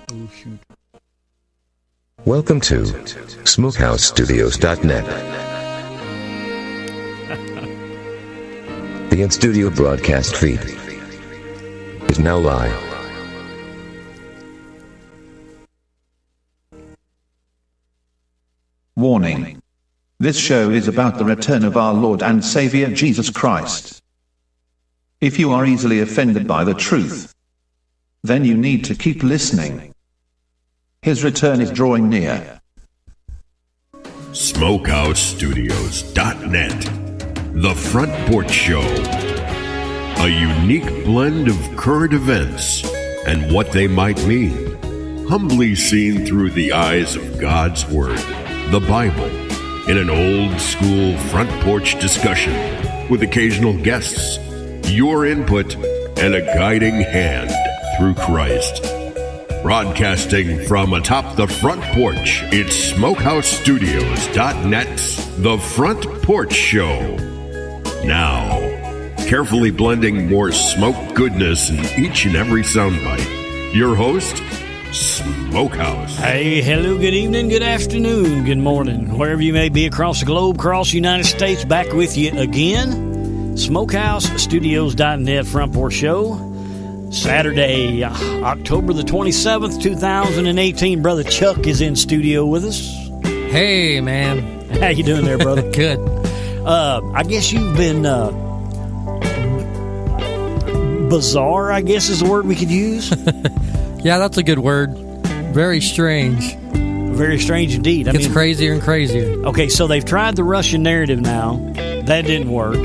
Oh, shoot. Welcome to SmokeHouseStudios.net. The in-studio broadcast feed is now live. Warning. This show is about the return of our Lord and Savior Jesus Christ. If you are easily offended by the truth, then you need to keep listening. His return is drawing near. SmokeHouseStudios.net. The Front Porch Show. A unique blend of current events and what they might mean. Humbly seen through the eyes of God's Word, the Bible, in an old school front porch discussion with occasional guests, your input, and a guiding hand through Christ. Broadcasting from atop the front porch, it's SmokeHouseStudios.net's The Front Porch Show. Now, carefully blending more smoke goodness in each and every soundbite, your host, Smokehouse. Hey, hello, good evening, good afternoon, good morning, wherever you may be across the globe, across the United States, back with you again. SmokeHouseStudios.net Front Porch Show. Saturday, October the 27th, 2018. Brother Chuck is in studio with us. Hey, man. How you doing there, brother? Good. I guess you've been bizarre, I guess is the word we could use. Yeah, that's a good word. Very strange. Very strange indeed. It's crazier and crazier. Okay, so they've tried the Russian narrative now. That didn't work.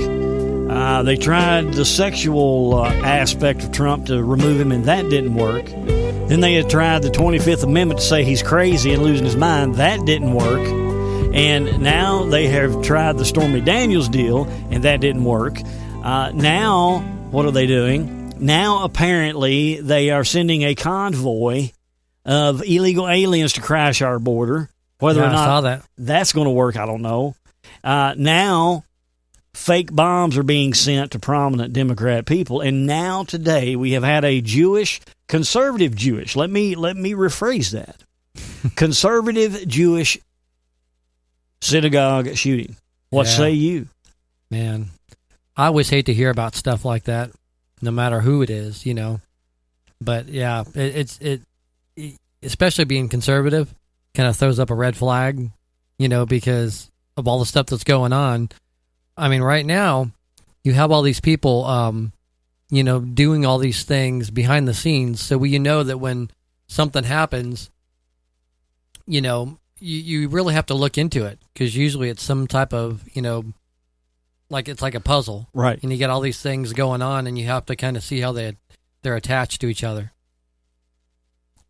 They tried the sexual aspect of Trump to remove him, and that didn't work. Then they had tried the 25th Amendment to say he's crazy and losing his mind. That didn't work. And now they have tried the Stormy Daniels deal, and that didn't work. Now, what are they doing? Now, apparently, they are sending a convoy of illegal aliens to crash our border. Whether or not I saw that's going to work, I don't know. Now, fake bombs are being sent to prominent Democrat people. And now, today, we have had a conservative Jewish, let me rephrase that, conservative Jewish synagogue shooting. What say you? Man, I always hate to hear about stuff like that, no matter who it is, you know. But yeah, it especially being conservative kind of throws up a red flag, you know, because of all the stuff that's going on. I mean, right now you have all these people, you know, doing all these things behind the scenes. So you know that when something happens, you know, you really have to look into it, because usually it's some type of, you know, like it's like a puzzle, right? And you get all these things going on, and you have to kind of see how they're attached to each other.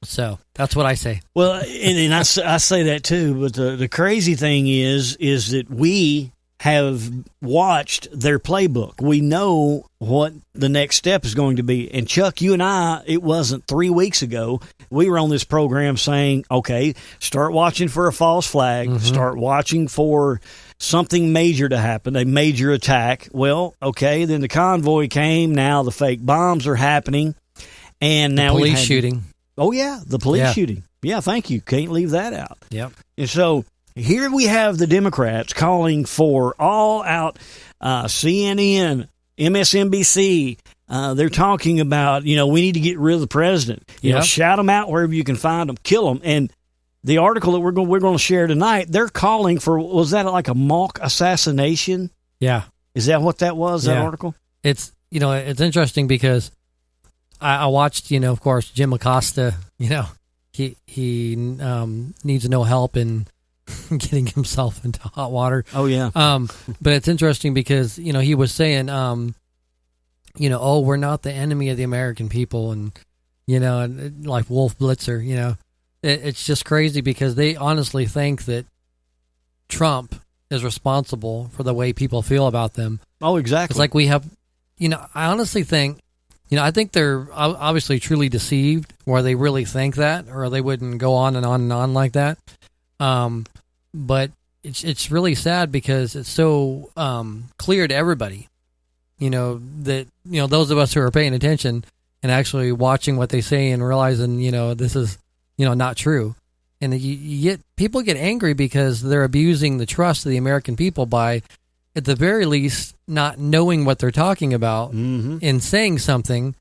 So that's what I say. Well, and I say that too. But the crazy thing is that we have watched their playbook. We know what the next step is going to be. And Chuck, you and I, it wasn't 3 weeks ago, we were on this program saying, okay, start watching for a false flag, start watching for something major to happen, a major attack. Well, okay, then the convoy came, now the fake bombs are happening, and now the police shooting. Oh, yeah, the police shooting. Yeah, thank you. Can't leave that out. Yep. And so here we have the Democrats calling for all-out CNN, MSNBC. They're talking about, you know, we need to get rid of the president. You know, shout them out wherever you can find them, kill them. And the article that we're going to share tonight, they're calling for, was that like a mock assassination? Yeah. Is that what that was, that article? It's, you know, it's interesting because I watched, you know, of course, Jim Acosta, you know, he needs no help in getting himself into hot water. Oh, yeah. But it's interesting because, you know, he was saying, you know, oh, we're not the enemy of the American people. And, you know, and like Wolf Blitzer, you know, it's just crazy because they honestly think that Trump is responsible for the way people feel about them. Oh, exactly. It's like we have, you know, I honestly think, you know, I think they're obviously truly deceived where they really think that, or they wouldn't go on and on and on like that. But it's really sad because it's so clear to everybody, you know, that, you know, those of us who are paying attention and actually watching what they say and realizing, you know, this is not true. And people get angry because they're abusing the trust of the American people by, at the very least, not knowing what they're talking about in saying something.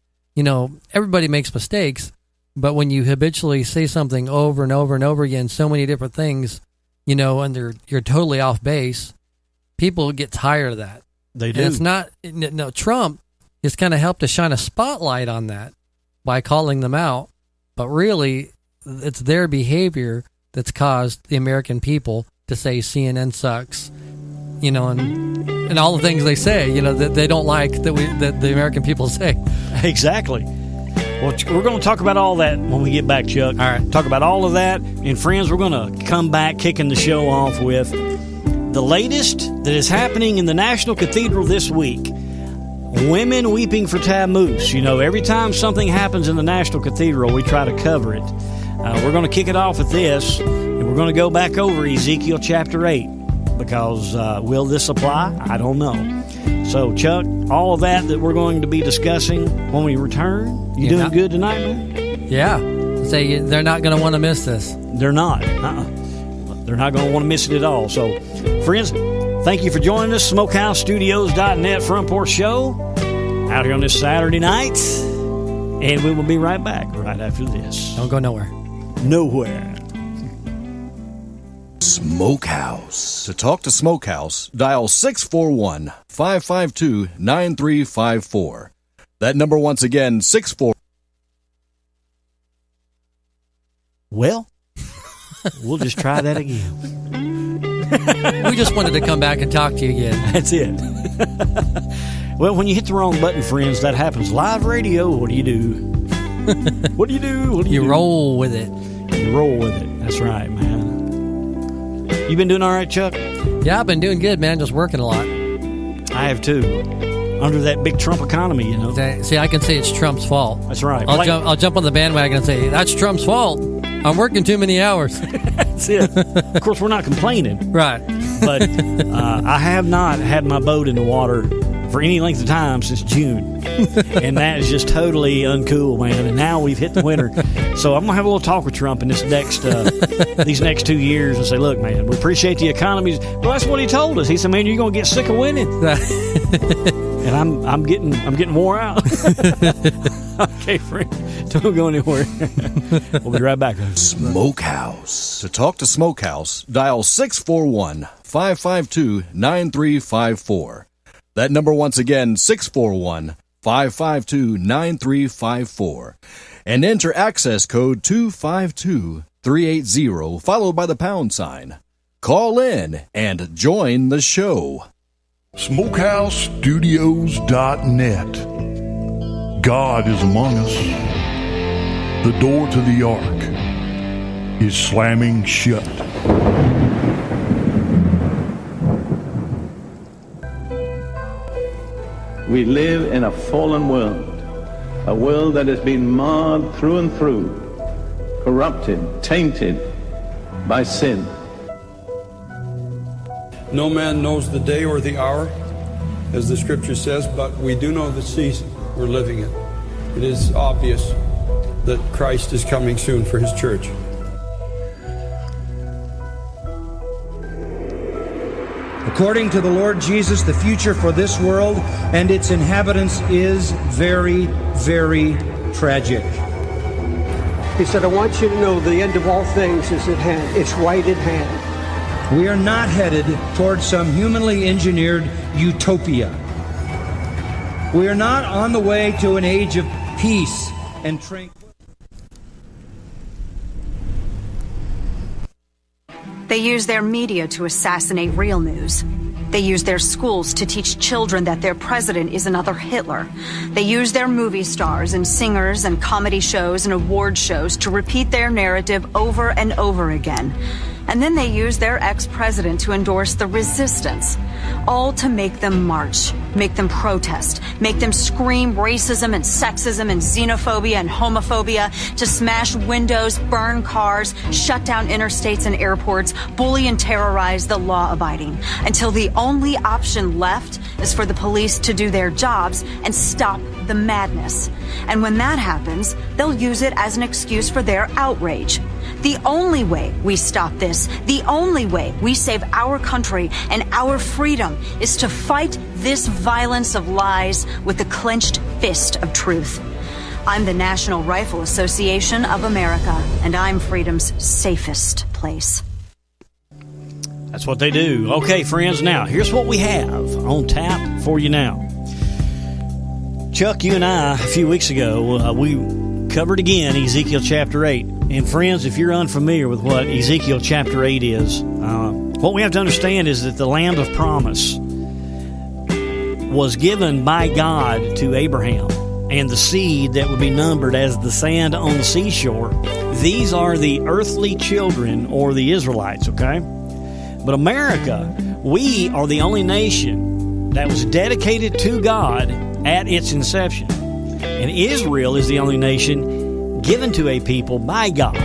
Everybody makes mistakes, but when you habitually say something over and over and over again, so many different things, and you're totally off base, people get tired of that. They do. And it's not, Trump has kind of helped to shine a spotlight on that by calling them out, but really, it's their behavior that's caused the American people to say CNN sucks, and all the things they say, that they don't like that the American people say. Exactly. Well, we're going to talk about all that when we get back, Chuck. All right. Talk about all of that. And friends, we're going to come back kicking the show off with the latest that is happening in the National Cathedral this week. Women weeping for Tammuz. Every time something happens in the National Cathedral, we try to cover it. We're going to kick it off with this, and we're going to go back over Ezekiel chapter 8, because will this apply? I don't know. So, Chuck, all of that we're going to be discussing when we return. You doing good tonight, man? Yeah. Say they're not going to want to miss this. They're not. They're not going to want to miss it at all. So, friends, thank you for joining us. SmokeHouseStudios.net Front Porch Show out here on this Saturday night. And we will be right back right after this. Don't go nowhere. Nowhere. Smokehouse. To talk to Smokehouse, dial 641-552-9354. That number once again, 64. Well, we'll just try that again. We just wanted to come back and talk to you again. That's it. Well, when you hit the wrong button, friends, that happens. Live radio, what do you do? What do you do? You roll with it. You roll with it. That's right, man. You been doing all right, Chuck? Yeah, I've been doing good, man. Just working a lot. I have too. Under that big Trump economy, See, I can say it's Trump's fault. That's right. I'll jump on the bandwagon and say, that's Trump's fault. I'm working too many hours. That's it. Of course, we're not complaining. Right. But I have not had my boat in the water for any length of time since June. And that is just totally uncool, man. And now we've hit the winter. So I'm going to have a little talk with Trump in these next 2 years and say, look, man, we appreciate the economy. Well, that's what he told us. He said, man, you're going to get sick of winning. And I'm getting wore out. Okay, friend. Don't go anywhere. We'll be right back. Smokehouse. To talk to Smokehouse, dial 641-552-9354. That number once again, 641-552-9354. And enter access code 252380, followed by the pound sign. Call in and join the show. SmokeHouseStudios.net. God is among us. The door to the ark is slamming shut. We live in a fallen world, a world that has been marred through and through, corrupted, tainted by sin. No man knows the day or the hour, as the scripture says, but we do know the season we're living in. It is obvious that Christ is coming soon for his church. According to the Lord Jesus, the future for this world and its inhabitants is very, very tragic. He said, I want you to know the end of all things is at hand. It's right at hand. We are not headed towards some humanly engineered utopia. We are not on the way to an age of peace and tranquility. They use their media to assassinate real news. They use their schools to teach children that their president is another Hitler. They use their movie stars and singers and comedy shows and award shows to repeat their narrative over and over again. And then they use their ex-president to endorse the resistance, all to make them march, make them protest, make them scream racism and sexism and xenophobia and homophobia, to smash windows, burn cars, shut down interstates and airports, bully and terrorize the law-abiding, until the only option left is for the police to do their jobs and stop the madness. And when that happens, they'll use it as an excuse for their outrage. The only way we stop this, the only way we save our country and our freedom is to fight this violence of lies with the clenched fist of truth. I'm the National Rifle Association of America, and I'm freedom's safest place. That's what they do. Okay, friends, now, here's what we have on tap for you now. Chuck, you and I, a few weeks ago, we covered again Ezekiel chapter 8. And friends, if you're unfamiliar with what Ezekiel chapter 8 is, what we have to understand is that the land of promise was given by God to Abraham, and the seed that would be numbered as the sand on the seashore. These are the earthly children, or the Israelites, okay? But America, we are the only nation that was dedicated to God at its inception. And Israel is the only nation given to a people by God.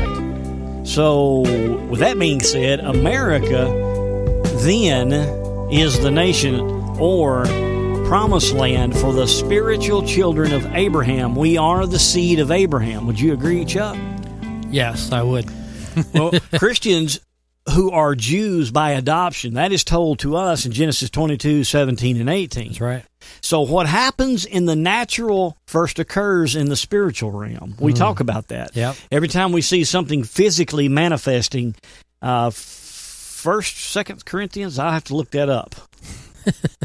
So, with that being said, America then is the nation or promised land for the spiritual children of Abraham. We are the seed of Abraham. Would you agree, Chuck? Yes, I would. Well, Christians who are Jews by adoption, that is told to us in Genesis 22, 17, and 18. That's right. So what happens in the natural first occurs in the spiritual realm. We talk about that. Yep. Every time we see something physically manifesting, 1st, 2nd Corinthians, I'll have to look that up.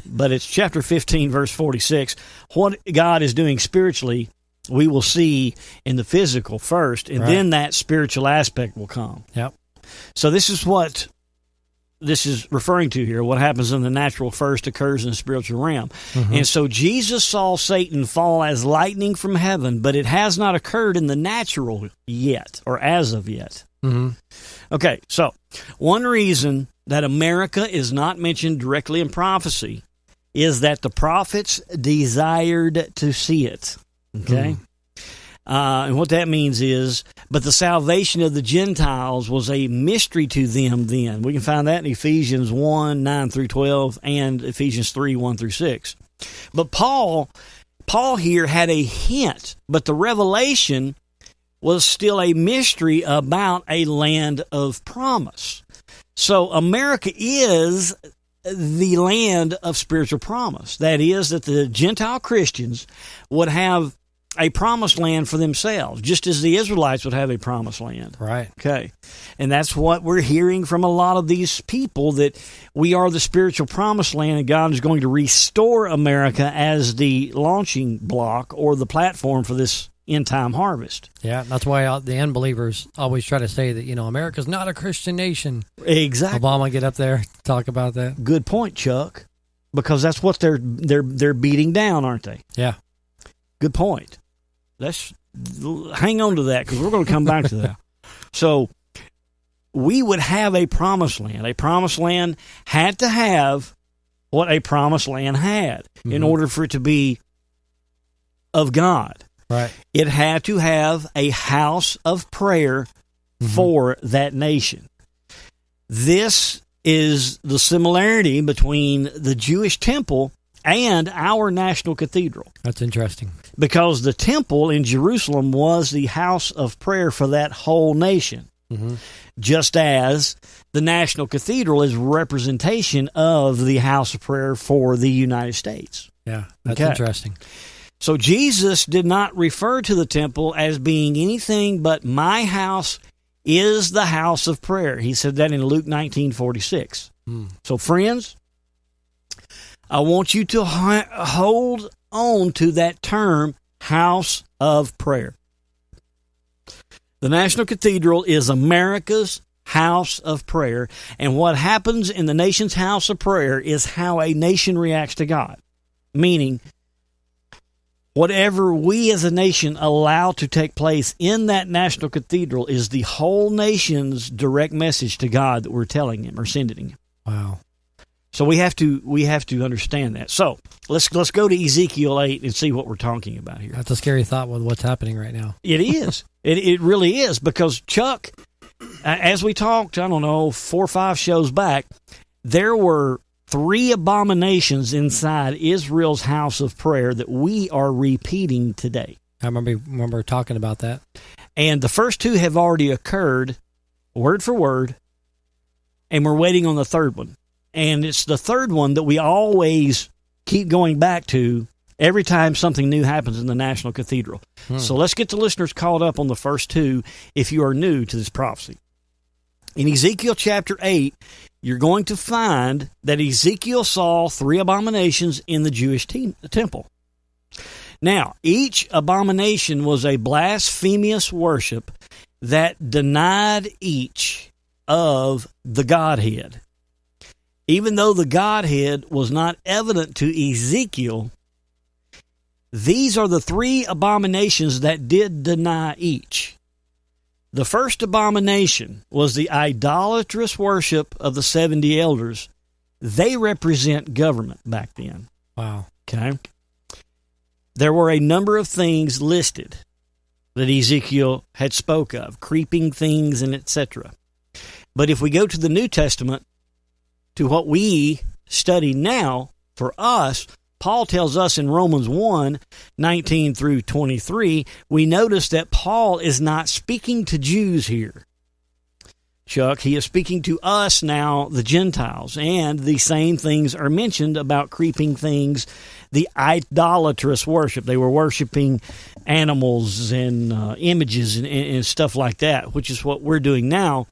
But it's chapter 15, verse 46. What God is doing spiritually, we will see in the physical first, and then that spiritual aspect will come. Yep. So this is what this is referring to here. What happens in the natural first occurs in the spiritual realm. Mm-hmm. And so Jesus saw Satan fall as lightning from heaven, but it has not occurred in the natural yet, or as of yet. Mm-hmm. Okay, so one reason that America is not mentioned directly in prophecy is that the prophets desired to see it. Okay? And what that means is, but the salvation of the Gentiles was a mystery to them then. We can find that in Ephesians 1, 9 through 12, and Ephesians 3, 1 through 6. But Paul here had a hint, but the revelation was still a mystery about a land of promise. So America is the land of spiritual promise. That is, that the Gentile Christians would have a promised land for themselves, just as the Israelites would have a promised land. Right. Okay. And that's what we're hearing from a lot of these people, that we are the spiritual promised land, and God is going to restore America as the launching block or the platform for this end-time harvest. Yeah, that's why the unbelievers always try to say that, America's not a Christian nation. Exactly. Obama get up there, talk about that. Good point, Chuck, because that's what they're beating down, aren't they? Yeah. Good point. Let's hang on to that, because we're going to come back to that. So we would have a promised land. A promised land had to have what a promised land had in order for it to be of God. Right. It had to have a house of prayer for that nation. This is the similarity between the Jewish temple and our national cathedral. That's interesting. Because the temple in Jerusalem was the house of prayer for that whole nation. Mm-hmm. Just as the national cathedral is representation of the house of prayer for the United States. Yeah, that's interesting. So Jesus did not refer to the temple as being anything but my house is the house of prayer. He said that in Luke 19:46. So friends, I want you to hold on to that term, house of prayer. The National Cathedral is America's house of prayer, and what happens in the nation's house of prayer is how a nation reacts to God. Meaning, whatever we as a nation allow to take place in that National Cathedral is the whole nation's direct message to God that we're telling him or sending him. Wow. So we have to understand that. So let's go to Ezekiel 8 and see what we're talking about here. That's a scary thought with what's happening right now. It is. It really is, because Chuck, as we talked, 4 or 5 shows back, there were 3 abominations inside Israel's house of prayer that we are repeating today. I remember talking about that. And the first two have already occurred, word for word, and we're waiting on the third one. And it's the third one that we always keep going back to every time something new happens in the National Cathedral. So let's get the listeners caught up on the first two if you are new to this prophecy. In Ezekiel chapter 8, you're going to find that Ezekiel saw 3 abominations in the Jewish temple. Now, each abomination was a blasphemous worship that denied each of the Godhead. Even though the Godhead was not evident to Ezekiel, these are the 3 abominations that did deny each. The first abomination was the idolatrous worship of the 70 elders. They represent government back then. Wow. Okay. There were a number of things listed that Ezekiel had spoke of, creeping things and etc. But if we go to the New Testament, to what we study now, for us, Paul tells us in Romans 1:19 through 23, we notice that Paul is not speaking to Jews here. Chuck, he is speaking to us now, the Gentiles, and the same things are mentioned about creeping things, the idolatrous worship. They were worshiping animals and images and stuff like that, which is what we're doing now.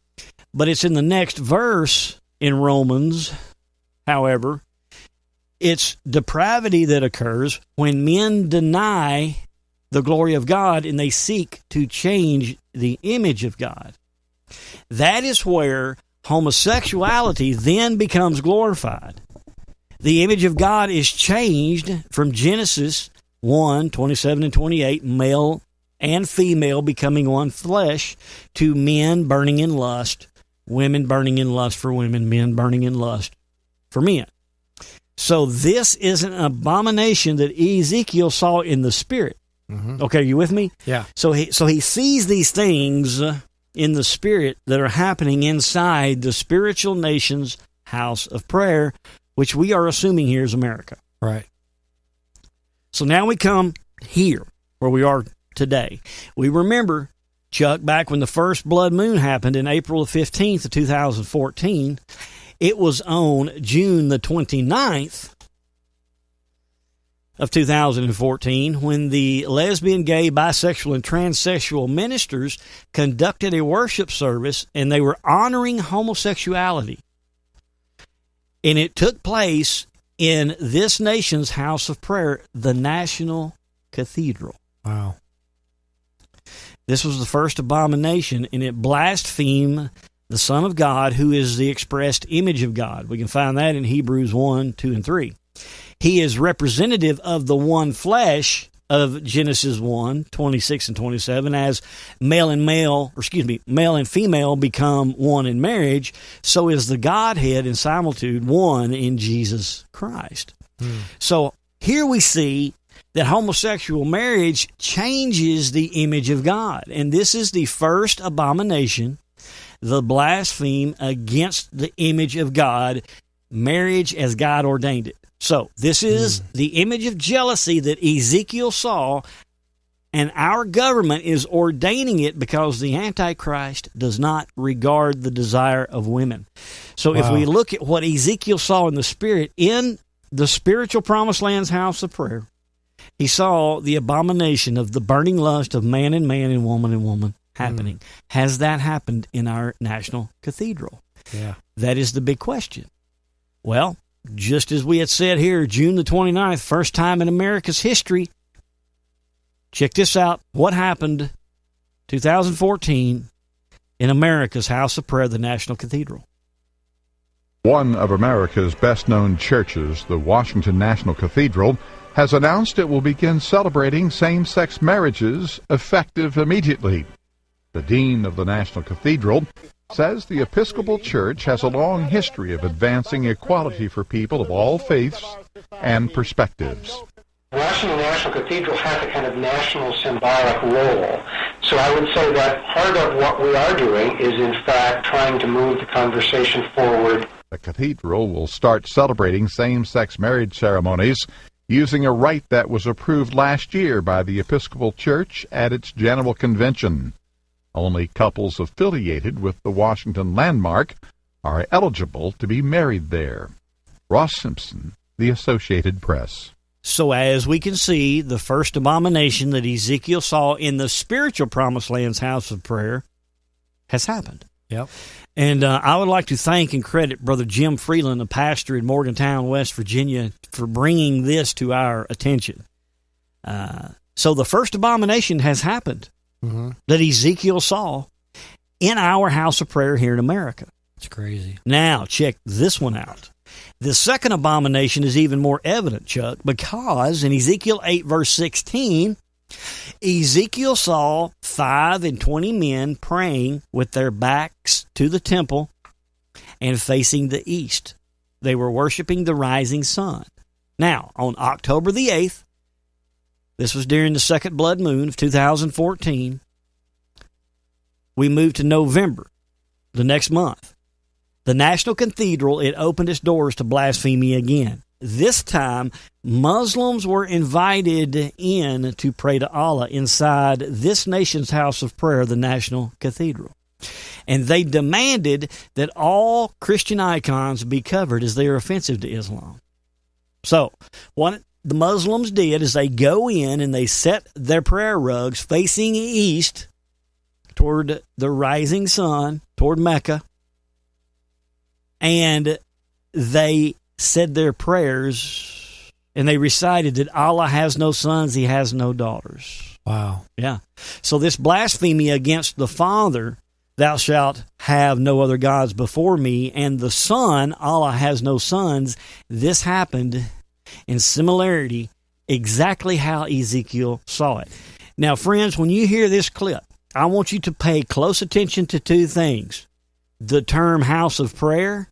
But it's in the next verse in Romans, however, it's depravity that occurs when men deny the glory of God and they seek to change the image of God. That is where homosexuality then becomes glorified. The image of God is changed from Genesis 1:27 and 28, male and female becoming one flesh, to men burning in lust, women burning in lust for women, men burning in lust for men. So this is an abomination that Ezekiel saw in the spirit. Mm-hmm. Okay, are you with me? Yeah. So he sees these things in the spirit that are happening inside the spiritual nation's house of prayer, which we are assuming here is America. Right. So now we come here, where we are today. We remember, Chuck, back when the first blood moon happened in April 15th of 2014, it was on June the 29th of 2014 when the lesbian, gay, bisexual, and transsexual ministers conducted a worship service, and they were honoring homosexuality. And it took place in this nation's house of prayer, the National Cathedral. Wow. This was the first abomination, and it blasphemed the Son of God, who is the expressed image of God. We can find that in Hebrews 1, 2, and 3. He is representative of the one flesh of Genesis 1, 26 and 27, as male and female become one in marriage, so is the Godhead in similitude one in Jesus Christ. So here we see that homosexual marriage changes the image of God, and this is the first abomination, the blaspheme against the image of God, marriage as God ordained it. So this is the image of jealousy that Ezekiel saw, and our government is ordaining it because the Antichrist does not regard the desire of women. So if we look at what Ezekiel saw in the spirit, in the spiritual promised land's house of prayer, he saw the abomination of the burning lust of man and woman happening. Has that happened in our National Cathedral? Yeah. That is the big question. Well, just as we had said here, June the 29th, first time in America's history. Check this out. What happened 2014 in America's house of prayer, the National Cathedral? One of America's best-known churches, the Washington National Cathedral, has announced it will begin celebrating same-sex marriages effective immediately. The dean of the National Cathedral says the Episcopal Church has a long history of advancing equality for people of all faiths and perspectives. Washington National Cathedral has a kind of national symbolic role. So I would say that part of what we are doing is, in fact, trying to move the conversation forward. The cathedral will start celebrating same-sex marriage ceremonies using a rite that was approved last year by the Episcopal Church at its General Convention. Only couples affiliated with the Washington Landmark are eligible to be married there. Ross Simpson, The Associated Press. So as we can see, the first abomination that Ezekiel saw in the spiritual Promised Land's house of prayer has happened. Yep. And I would like to thank and credit Brother Jim Freeland, a pastor in Morgantown, West Virginia, for bringing this to our attention. So the first abomination has happened that Ezekiel saw in our house of prayer here in America. It's crazy. Now, check this one out. The second abomination is even more evident, Chuck, because in Ezekiel 8, verse 16, Ezekiel saw 5 and 20 men praying with their backs to the temple and facing the east. They were worshiping the rising sun. Now, on October the 8th, this was during the second blood moon of 2014, we moved to November, the next month. The National Cathedral, it opened its doors to blasphemy again. This time, Muslims were invited in to pray to Allah inside this nation's house of prayer, the National Cathedral. And they demanded that all Christian icons be covered as they are offensive to Islam. So, what the Muslims did is they go in and they set their prayer rugs facing east toward the rising sun, toward Mecca, and they said their prayers, and they recited that Allah has no sons, he has no daughters. Wow. Yeah. So this blasphemy against the Father, thou shalt have no other gods before me, and the Son, Allah has no sons, this happened in similarity exactly how Ezekiel saw it. Now, friends, when you hear this clip, I want you to pay close attention to two things. The term house of prayer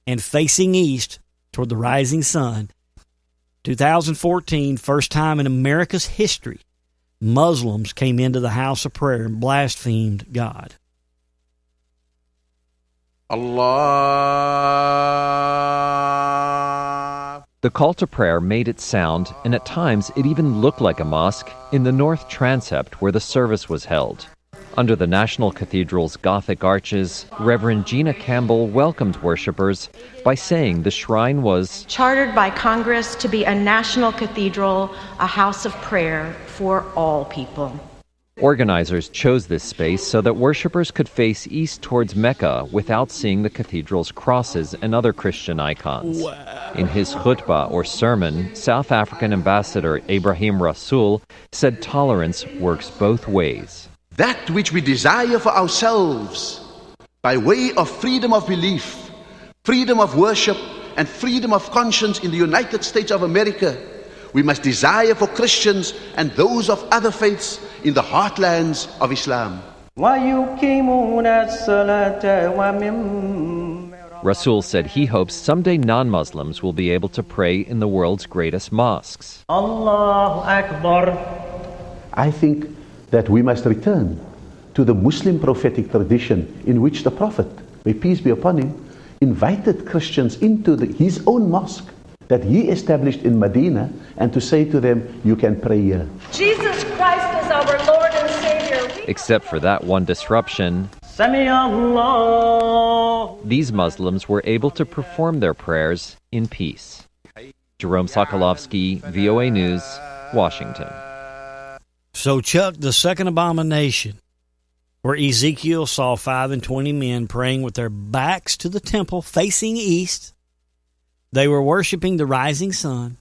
and facing east toward the rising sun. 2014, first time in America's history, Muslims came into the house of prayer and blasphemed God. Allah. The call to prayer made it sound, and at times it even looked like a mosque, in the north transept where the service was held. Under the National Cathedral's Gothic arches, Reverend Gina Campbell welcomed worshippers by saying the shrine was chartered by Congress to be a national cathedral, a house of prayer for all people. Organizers chose this space so that worshippers could face east towards Mecca without seeing the cathedral's crosses and other Christian icons. Wow. In his khutbah or sermon, South African Ambassador Ibrahim Rasool said tolerance works both ways. That which we desire for ourselves by way of freedom of belief, freedom of worship, and freedom of conscience in the United States of America, we must desire for Christians and those of other faiths in the heartlands of Islam. Rasool said he hopes someday non-Muslims will be able to pray in the world's greatest mosques. Allahu Akbar. I think that we must return to the Muslim prophetic tradition in which the Prophet, may peace be upon him, invited Christians into his own mosque that he established in Medina, and to say to them, you can pray here. Jesus Christ is our Lord and Savior. Except for that one disruption, these Muslims were able to perform their prayers in peace. Jerome Sokolovsky, VOA News, Washington. So, Chuck, the second abomination, where Ezekiel saw 5 and 20 men praying with their backs to the temple, facing east. They were worshiping the rising sun,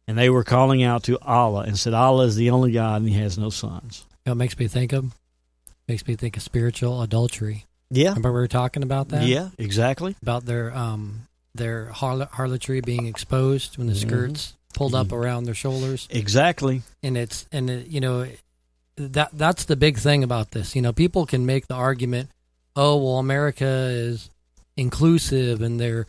and they were calling out to Allah and said, Allah is the only God and he has no sons. You know what it makes me think of? Makes me think of spiritual adultery. Yeah. Remember we were talking about that? Yeah, exactly. About their harlotry being exposed when the skirts pulled up around their shoulders. Exactly. And that's the big thing about this. You know, people can make the argument, oh, well, America is inclusive and they're,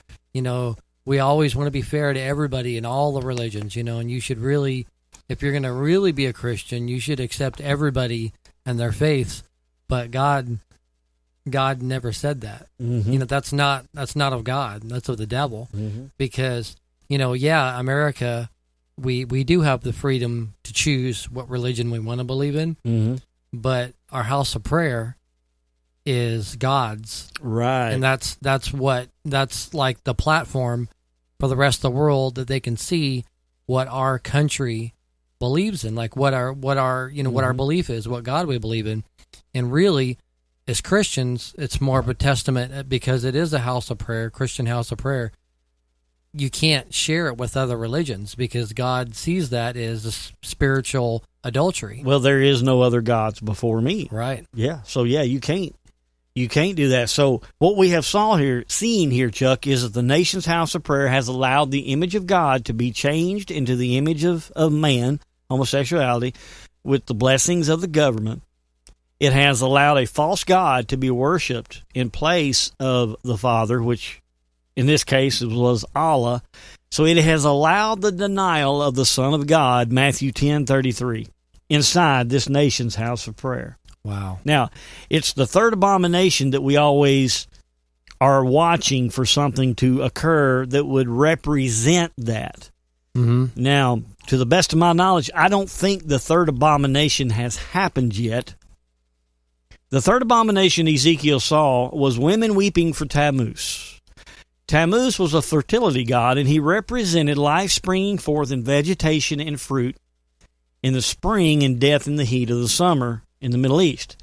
we always want to be fair to everybody in all the religions, and you should really, if you're going to really be a Christian, you should accept everybody and their faiths. But God never said that. Mm-hmm. That's not of God. That's of the devil. Mm-hmm. Because, America, we do have the freedom to choose what religion we want to believe in. Mm-hmm. but our house of prayer is God's. Right. And that's like the platform for the rest of the world, that they can see what our country believes in, like what our what our belief is, what God we believe in. And really, as Christians, it's more of a testament, because it is a house of prayer, Christian house of prayer. You can't share it with other religions, because God sees that as a spiritual adultery. Well, there is no other gods before me. Right. Yeah. So yeah, you can't do that. So what we have seen here, Chuck, is that the nation's house of prayer has allowed the image of God to be changed into the image of man, homosexuality, with the blessings of the government. It has allowed a false god to be worshipped in place of the Father, which in this case it was Allah. So it has allowed the denial of the Son of God, Matthew 10:33, inside this nation's house of prayer. Wow. Now, it's the third abomination that we always are watching for something to occur that would represent that. Mm-hmm. Now, to the best of my knowledge, I don't think the third abomination has happened yet. The third abomination Ezekiel saw was women weeping for Tammuz. Tammuz was a fertility god, and he represented life springing forth in vegetation and fruit in the spring and death in the heat of the summer in the Middle East.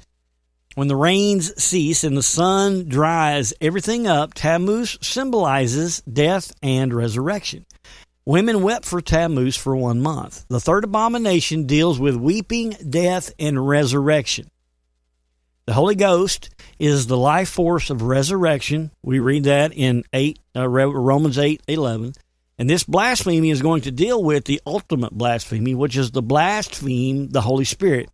When the rains cease and the sun dries everything up, Tammuz symbolizes death and resurrection. Women wept for Tammuz for 1 month. The third abomination deals with weeping, death, and resurrection. The Holy Ghost is the life force of resurrection. We read that in Romans 8:11. And this blasphemy is going to deal with the ultimate blasphemy, which is the blaspheme the Holy Spirit,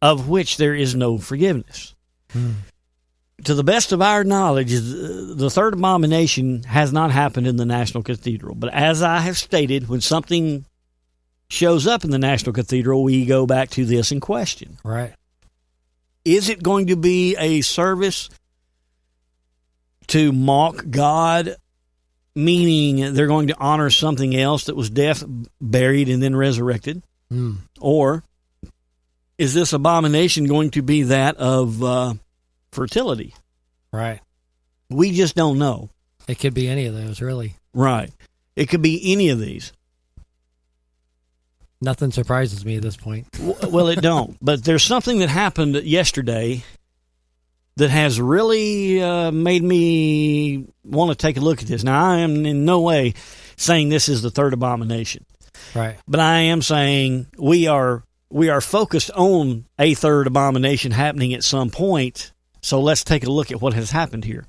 of which there is no forgiveness. To the best of our knowledge, the third abomination has not happened in the National Cathedral. But as I have stated, when something shows up in the National Cathedral, we go back to this in question. Right. Is it going to be a service to mock God, meaning they're going to honor something else that was death, buried, and then resurrected? Or is this abomination going to be that of fertility? Right. We just don't know. It could be any of those, really. Right. It could be any of these. Nothing surprises me at this point. Well, it don't. But there's something that happened yesterday that has really made me want to take a look at this. Now, I am in no way saying this is the third abomination. Right. But I am saying we are focused on a third abomination happening at some point. So let's take a look at what has happened here.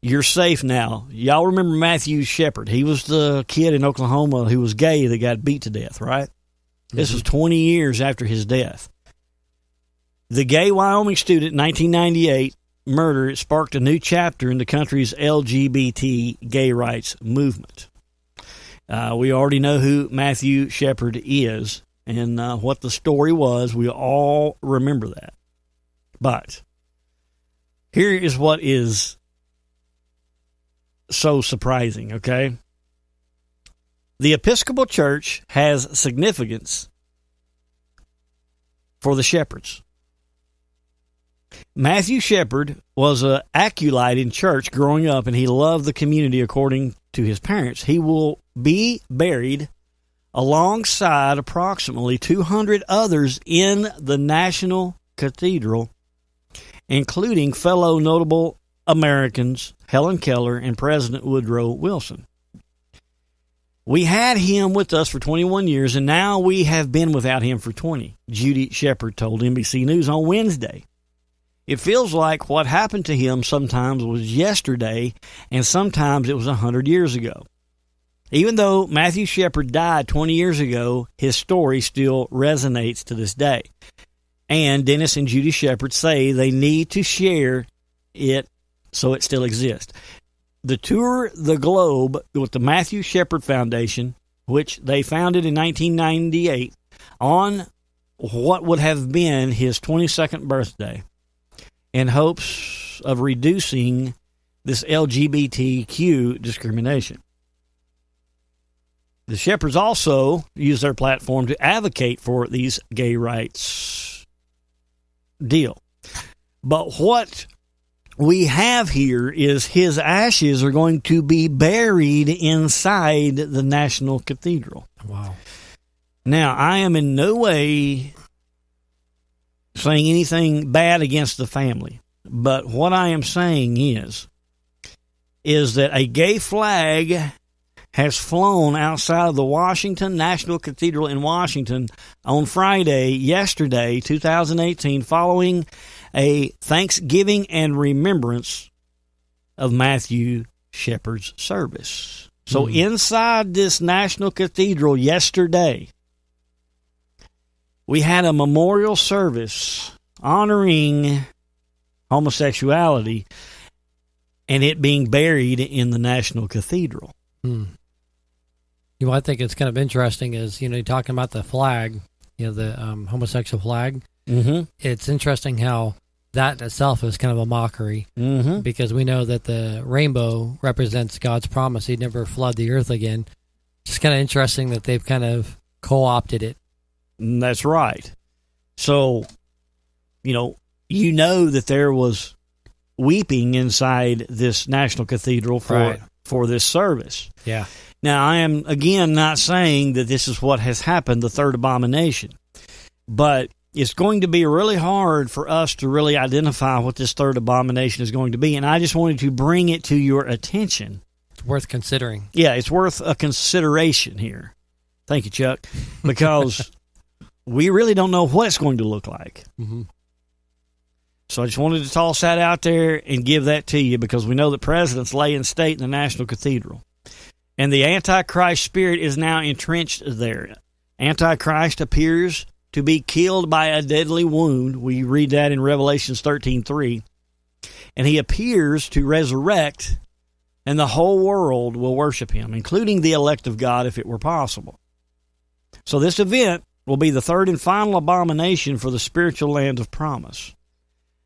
You're safe now. Y'all remember Matthew Shepard? He was the kid in Oklahoma who was gay that got beat to death, right? This was 20 years after his death. The gay Wyoming student, 1998, murder sparked a new chapter in the country's LGBT gay rights movement. We already know who Matthew Shepard is and what the story was. We all remember that. But here is what is so surprising, okay? The Episcopal Church has significance for the Shepherds. Matthew Shepard was an acolyte in church growing up, and he loved the community according to his parents. He will be buried alongside approximately 200 others in the National Cathedral, including fellow notable Americans Helen Keller and President Woodrow Wilson. We had him with us for 21 years, and now we have been without him for 20, Judy Shepard told NBC News on Wednesday. It feels like what happened to him sometimes was yesterday, and sometimes it was 100 years ago. Even though Matthew Shepard died 20 years ago, his story still resonates to this day. And Dennis and Judy Shepard say they need to share it so it still exists. The Tour the Globe with the Matthew Shepard Foundation, which they founded in 1998, on what would have been his 22nd birthday, in hopes of reducing this LGBTQ discrimination. The Shepherds also use their platform to advocate for these gay rights deal. But what we have here is his ashes are going to be buried inside the National Cathedral. Wow. Now, I am in no way saying anything bad against the family, but what I am saying is that a gay flag has flown outside of the Washington National Cathedral in Washington on Friday, yesterday, 2018, following a Thanksgiving and remembrance of Matthew Shepard's service. So inside this National Cathedral yesterday, we had a memorial service honoring homosexuality and it being buried in the National Cathedral. I think it's kind of interesting is, you're talking about the flag, the homosexual flag. Mm-hmm. It's interesting how that itself is kind of a mockery, because we know that the rainbow represents God's promise he'd never flood the earth again. It's kind of interesting that they've kind of co-opted it. That's right. So, that there was weeping inside this National Cathedral for this service. Yeah. Now, I am, again, not saying that this is what has happened, the third abomination, but it's going to be really hard for us to really identify what this third abomination is going to be, and I just wanted to bring it to your attention. It's worth considering. Yeah, it's worth a consideration here. Thank you, Chuck, because we really don't know what it's going to look like. Mm-hmm. So I just wanted to toss that out there and give that to you, because we know that presidents lay in state in the National Cathedral. And the Antichrist spirit is now entrenched there. Antichrist appears to be killed by a deadly wound. We read that in Revelations 13:3. And he appears to resurrect, and the whole world will worship him, including the elect of God if it were possible. So this event will be the third and final abomination for the spiritual land of promise.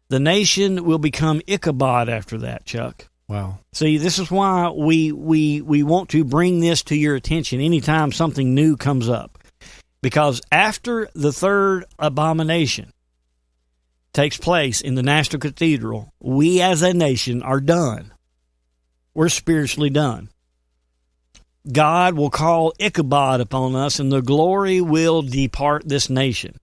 The nation will become Ichabod after that, Chuck. Wow. See, this is why we want to bring this to your attention anytime something new comes up. Because after the third abomination takes place in the National Cathedral, we as a nation are done. We're spiritually done. God will call Ichabod upon us, and the glory will depart this nation.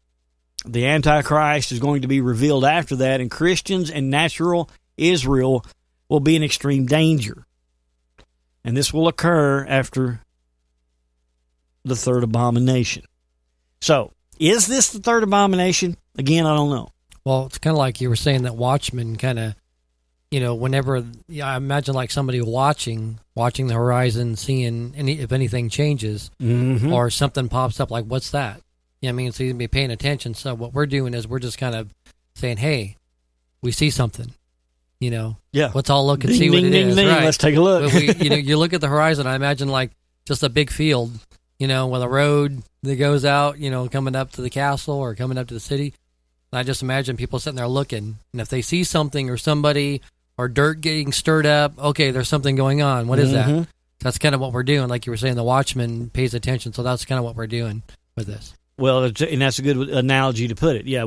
The Antichrist is going to be revealed after that, and Christians and natural Israel will be in extreme danger. And this will occur after the third abomination. So, is this the third abomination? Again, I don't know. Well, it's kind of like you were saying that Watchmen kind of, whenever, I imagine like somebody watching the horizon, seeing if anything changes or something pops up, like, what's that? So you're going to be paying attention. So what we're doing is we're just kind of saying, hey, we see something. Yeah. Let's all look and ding, see what ding, it ding, is. Ding. Right. Let's take a look. You look at the horizon. I imagine like just a big field, with a road that goes out, coming up to the castle or coming up to the city. And I just imagine people sitting there looking, and if they see something or somebody or dirt getting stirred up, okay, there's something going on. What is that? So that's kind of what we're doing. Like you were saying, the watchman pays attention. So that's kind of what we're doing with this. Well, and that's a good analogy to put it. Yeah,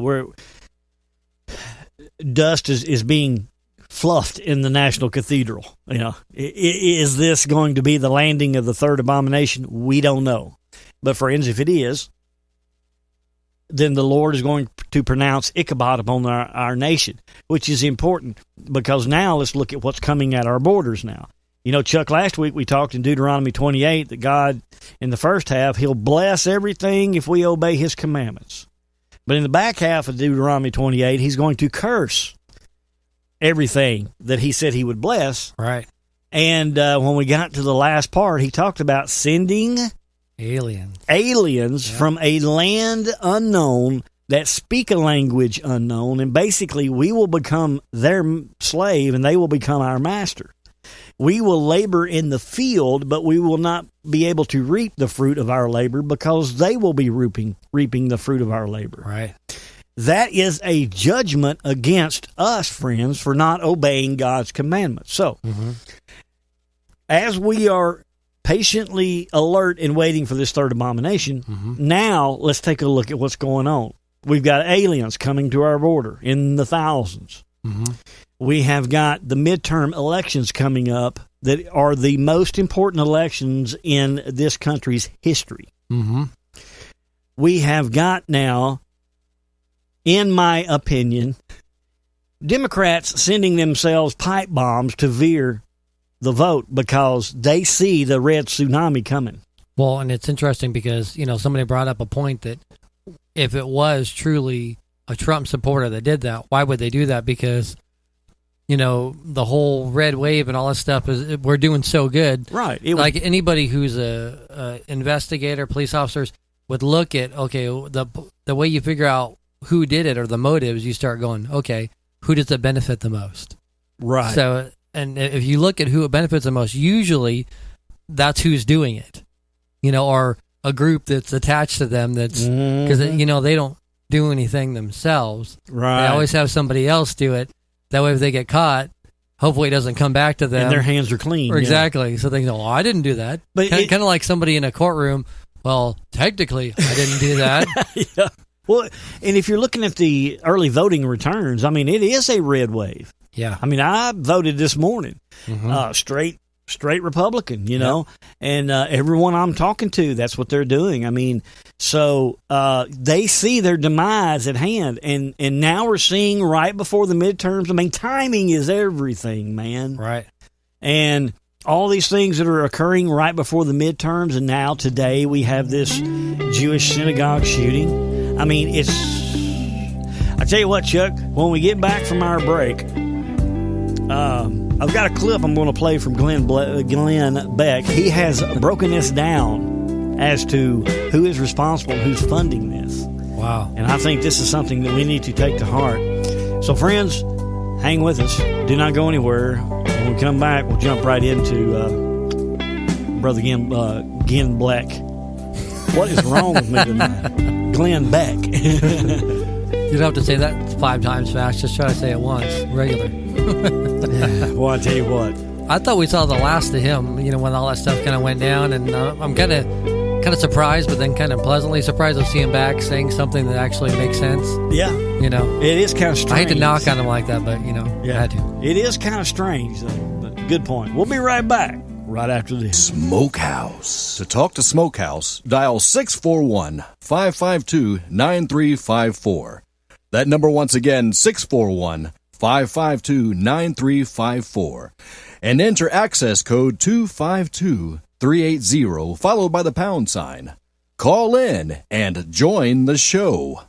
dust is being fluffed in the National Cathedral. Is this going to be the landing of the third abomination? We don't know. But friends, if it is, then the Lord is going to pronounce Ichabod upon our nation, which is important, because now let's look at what's coming at our borders now. Chuck, last week we talked in Deuteronomy 28 that God, in the first half, he'll bless everything if we obey his commandments. But in the back half of Deuteronomy 28, he's going to curse everything that he said he would bless. Right. And when we got to the last part, he talked about sending aliens from a land unknown that speak a language unknown, and basically we will become their slave and they will become our master. We will labor in the field, but we will not be able to reap the fruit of our labor, because they will be reaping the fruit of our labor. Right. That is a judgment against us, friends, for not obeying God's commandments. So, as we are patiently alert and waiting for this third abomination, now let's take a look at what's going on. We've got aliens coming to our border in the thousands. Mm-hmm. We have got the midterm elections coming up that are the most important elections in this country's history. Mm-hmm. We have got now, in my opinion, Democrats sending themselves pipe bombs to veer the vote because they see the red tsunami coming. Well, and it's interesting because, somebody brought up a point that if it was truly a Trump supporter that did that, why would they do that? Because, the whole red wave and all that stuff we're doing so good. Right. Like anybody who's a investigator, police officers would look at, okay, the way you figure out who did it or the motives, you start going, okay, who does it benefit the most? Right. So, and if you look at who it benefits the most, usually that's who's doing it, or a group that's attached to them that's, because, they don't do anything themselves. Right. They always have somebody else do it. That way if they get caught, hopefully it doesn't come back to them. And their hands are clean. Exactly. Yeah. So they go, oh, I didn't do that. But kind of like somebody in a courtroom, well, technically I didn't do that. Yeah. Well, and if you're looking at the early voting returns, it is a red wave. Yeah. I voted this morning, Mm-hmm. straight Republican, and everyone I'm talking to, that's what they're doing. So they see their demise at hand, and now we're seeing right before the midterms. Timing is everything, man. Right. And all these things that are occurring right before the midterms, and now today we have this Jewish synagogue shooting. I tell you what, Chuck, when we get back from our break, I've got a clip I'm going to play from Glenn Beck. He has broken this down as to who is responsible and who's funding this. Wow. And I think this is something that we need to take to heart. So, friends, hang with us. Do not go anywhere. When we come back, we'll jump right into Brother Glenn Beck. What is wrong with me tonight? Glenn Beck. You don't have to say that 5 times fast. Just try to say it once, regular. Well, I tell you what. I thought we saw the last of him, when all that stuff kind of went down. And I'm kind of surprised, but then kind of pleasantly surprised to see him back saying something that actually makes sense. Yeah. It is kind of strange. I hate to knock on him like that, but, I had to. It is kind of strange, though. But good point. We'll be right back. Right after this. Smokehouse. To talk to Smokehouse, dial 641-552-9354. That number once again, 641-552-9354. And enter access code 252380, followed by the pound sign. Call in and join the show.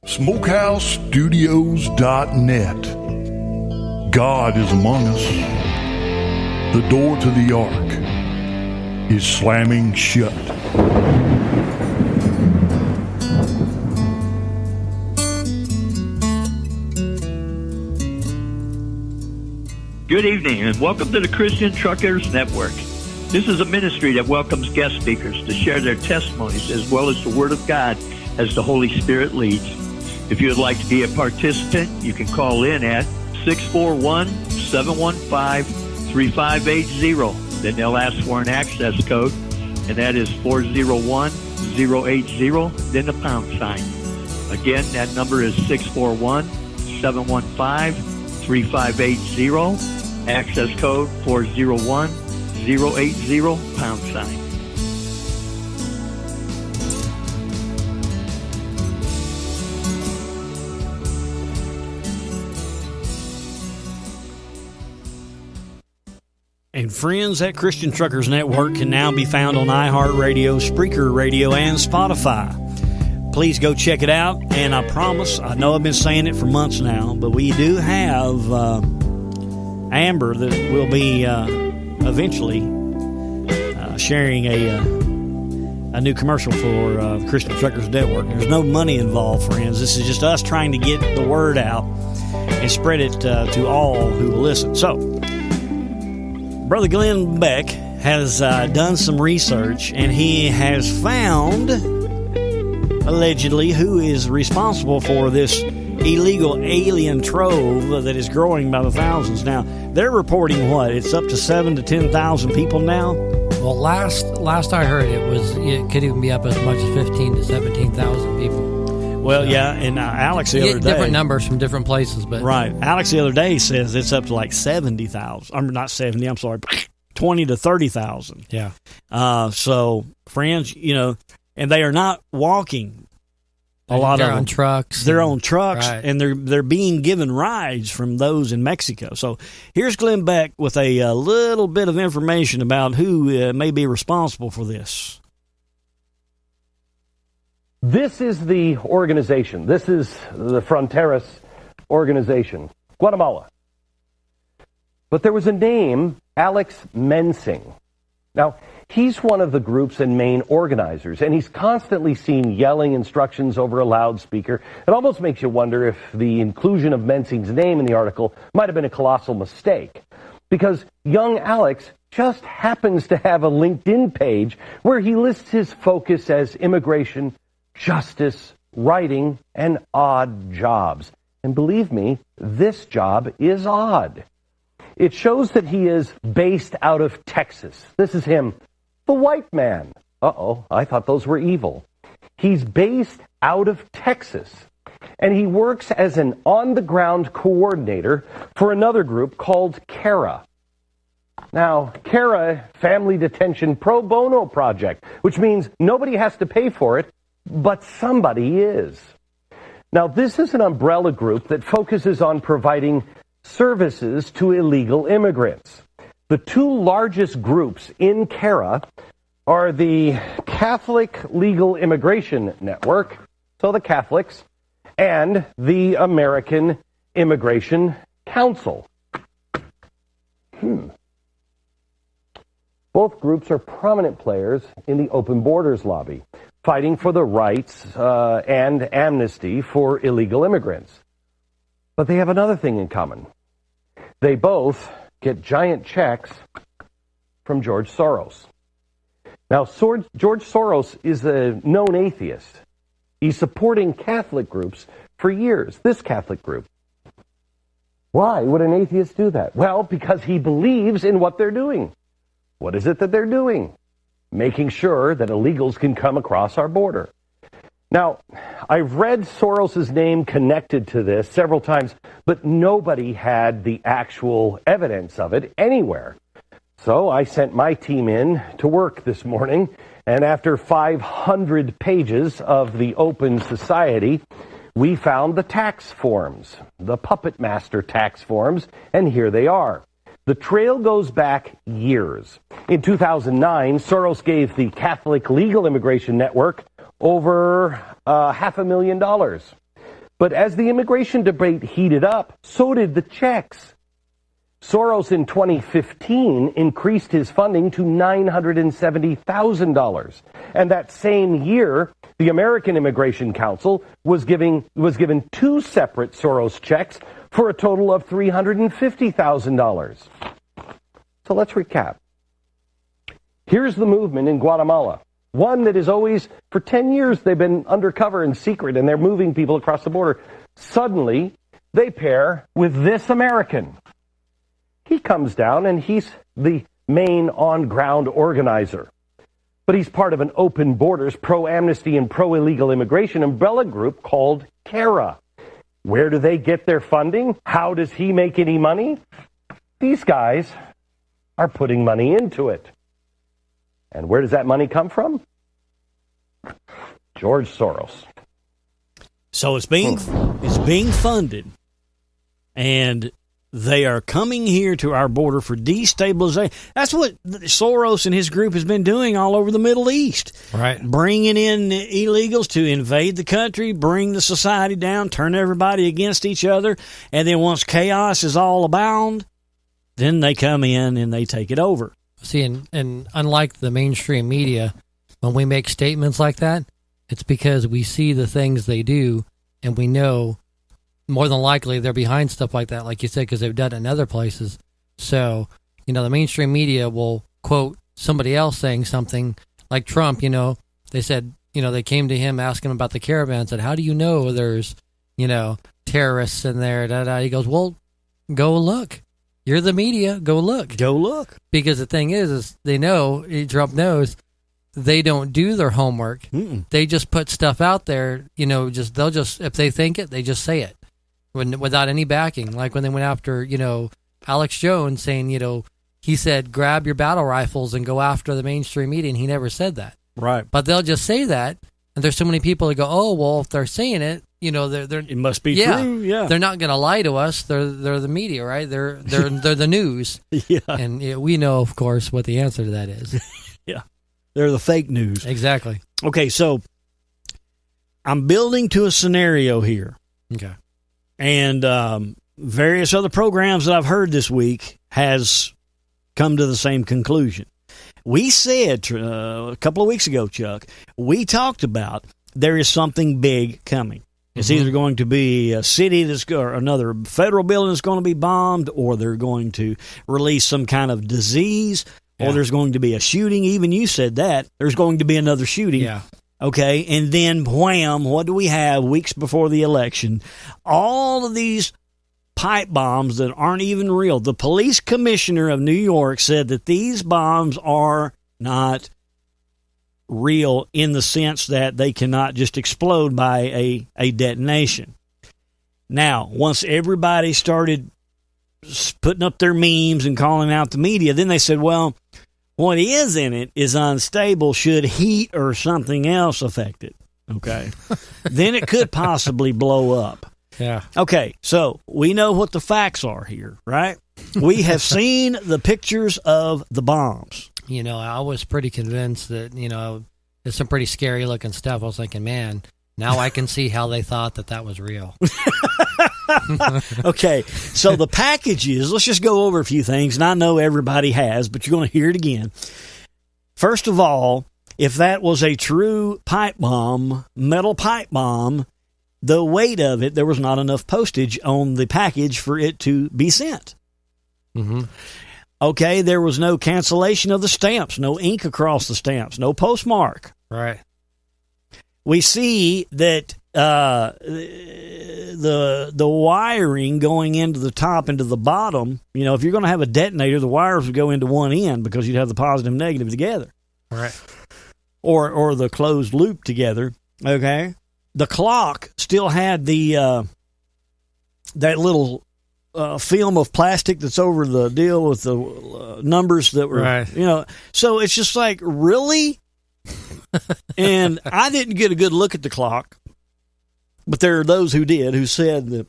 SmokehouseStudios.net. God is among us. The door to the ark is slamming shut. Good evening and welcome to the Christian Truckers Network. This is a ministry that welcomes guest speakers to share their testimonies as well as the Word of God as the Holy Spirit leads. If you would like to be a participant, you can call in at 641-715-3580. Then they'll ask for an access code, and that is 401080, then the pound sign. Again, that number is 641-715-3580, access code 401080, pound sign. And friends, that Christian Truckers Network can now be found on iHeartRadio, Spreaker Radio, and Spotify. Please go check it out, and I promise, I know I've been saying it for months now, but we do have Amber that will be eventually sharing a new commercial for Christian Truckers Network. There's no money involved, friends. This is just us trying to get the word out and spread it to all who will listen. So, Brother Glenn Beck has done some research, and he has found, allegedly, who is responsible for this illegal alien trove that is growing by the thousands. Now, they're reporting what? It's up to 7,000 to 10,000 people now? Well, last I heard, it could even be up as much as 15,000 to 17,000 people. Well, yeah, and Alex the other day, different numbers from different places, but right. Alex the other day says it's up to like 70,000. I'm not 70. I'm sorry, 20 to 30,000. Yeah. So, friends, and they are not walking. A lot they're of them. on trucks. They're on trucks, right. and they're being given rides from those in Mexico. So here's Glenn Beck with a little bit of information about who may be responsible for this. This is the organization. This is the Fronteras organization, Guatemala. But there was a name, Alex Mensing. Now, he's one of the group's and main organizers, and he's constantly seen yelling instructions over a loudspeaker. It almost makes you wonder if the inclusion of Mensing's name in the article might have been a colossal mistake, because young Alex just happens to have a LinkedIn page where he lists his focus as immigration, justice, writing, and odd jobs. And believe me, this job is odd. It shows that he is based out of Texas. This is him, the white man. Uh-oh, I thought those were evil. He's based out of Texas, and he works as an on-the-ground coordinator for another group called CARA. Now, CARA, Family Detention Pro Bono Project, which means nobody has to pay for it, but somebody is. Now, this is an umbrella group that focuses on providing services to illegal immigrants. The two largest groups in CARA are the Catholic Legal Immigration Network, so the Catholics, and the American Immigration Council. Both groups are prominent players in the Open Borders lobby, fighting for the rights and amnesty for illegal immigrants. But they have another thing in common. They both get giant checks from George Soros. Now, George Soros is a known atheist. He's supporting Catholic groups for years, this Catholic group. Why would an atheist do that? Well, because he believes in what they're doing. What is it that they're doing? Making sure that illegals can come across our border. Now, I've read Soros's name connected to this several times, but nobody had the actual evidence of it anywhere. So I sent my team in to work this morning, and after 500 pages of the Open Society, we found the tax forms, the Puppet Master tax forms, and here they are. The trail goes back years. In 2009, Soros gave the Catholic Legal Immigration Network over $500,000. But as the immigration debate heated up, so did the checks. Soros in 2015 increased his funding to $970,000. And that same year, the American Immigration Council was given two separate Soros checks for a total of $350,000. So let's recap. Here's the movement in Guatemala. One that is always, for 10 years, they've been undercover and secret, and they're moving people across the border. Suddenly, they pair with this American. He comes down, and he's the main on-ground organizer. But he's part of an Open Borders, pro-amnesty, and pro-illegal immigration umbrella group called CARA. Where do they get their funding? How does he make any money? These guys are putting money into it. And where does that money come from? George Soros. So it's being funded, and they are coming here to our border for destabilization. That's what Soros and his group has been doing all over the Middle East. Right. Bringing in illegals to invade the country, bring the society down, turn everybody against each other, and then once chaos is all abound, then they come in and they take it over. See, and unlike the mainstream media, when we make statements like that, it's because we see the things they do, and we know more than likely they're behind stuff like that, like you said, because they've done it in other places. So, the mainstream media will quote somebody else saying something like Trump. They said, they came to him asking him about the caravan, said, how do you know there's, terrorists in there? He goes, well, go look. You're the media. Go look. Go look. Because the thing is they know, Trump knows, they don't do their homework. They just put stuff out there, they'll just, if they think it, they just say it without any backing. Like when they went after, Alex Jones saying, he said, grab your battle rifles and go after the mainstream media. And he never said that. Right. But they'll just say that. And there's so many people that go, oh, well, if they're saying it, they're it must be true. Yeah. They're not going to lie to us. They're the media, right? They're the news. Yeah. And we know, of course, what the answer to that is. Yeah. They're the fake news. Exactly. Okay, so I'm building to a scenario here. Okay. And various other programs that I've heard this week has come to the same conclusion. We said a couple of weeks ago, Chuck, we talked about there is something big coming. It's either going to be a city or another federal building that's going to be bombed, or they're going to release some kind of disease, or there's going to be a shooting. Even you said that. There's going to be another shooting. Yeah. Okay, and then wham, what do we have weeks before the election? All of these pipe bombs that aren't even real. The police commissioner of New York said that these bombs are not real in the sense that they cannot just explode by a detonation. Now, once everybody started putting up their memes and calling out the media, then they said, well, what is in it is unstable. Should heat or something else affect it? Okay. Then it could possibly blow up. Yeah. Okay, so we know what the facts are here, right? We have seen the pictures of the bombs. I was pretty convinced that, it's some pretty scary looking stuff. I was thinking, man, now I can see how they thought that was real. Okay, so the packages, let's just go over a few things, and I know everybody has, but you're going to hear it again. First of all, if that was a true pipe bomb, metal pipe bomb, the weight of it, there was not enough postage on the package for it to be sent. Mm-hmm. Okay, there was no cancellation of the stamps, no ink across the stamps, no postmark. Right. We see that the wiring going into the top and to the bottom, if you're going to have a detonator, the wires would go into one end because you'd have the positive and negative together. Right. Or the closed loop together. Okay. The clock still had the that little film of plastic that's over the deal with the numbers that were, right. So it's just like, really? And I didn't get a good look at the clock, but there are those who did, who said that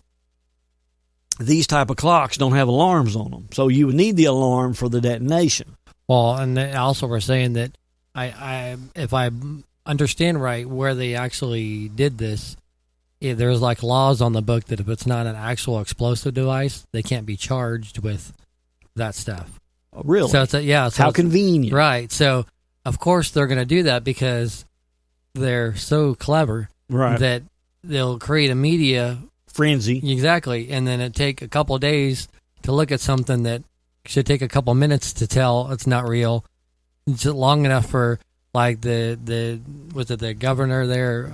these type of clocks don't have alarms on them, so you would need the alarm for the detonation. Well, and they also were saying that if I understand right, where they actually did this, there's like laws on the book that if it's not an actual explosive device, they can't be charged with that stuff. Oh, really? So it's how convenient, right? So of course they're going to do that because they're so clever, right? That they'll create a media frenzy, exactly, and then it take a couple of days to look at something that should take a couple minutes to tell it's not real. It's long enough for like the governor there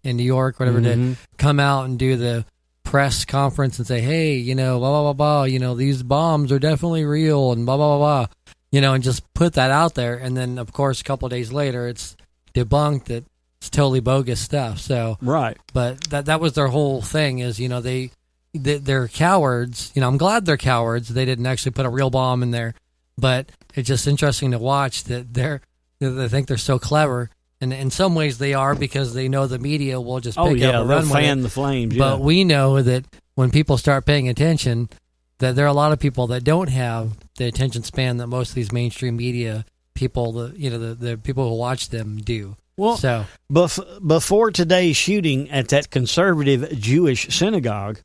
in New York, whatever, to come out and do the press conference and say, hey, blah, blah, blah, blah, these bombs are definitely real and blah, blah, blah, blah, and just put that out there. And then, of course, a couple of days later, it's debunked that it's totally bogus stuff. So, right. But that was their whole thing is, they're cowards. I'm glad they're cowards. They didn't actually put a real bomb in there. But it's just interesting to watch that they think they're so clever. And in some ways they are, because they know the media will just pick up and run with it. fan the flames. But we know that when people start paying attention, that there are a lot of people that don't have the attention span that most of these mainstream media people, the people who watch them do. Well, so before today's shooting at that conservative Jewish synagogue,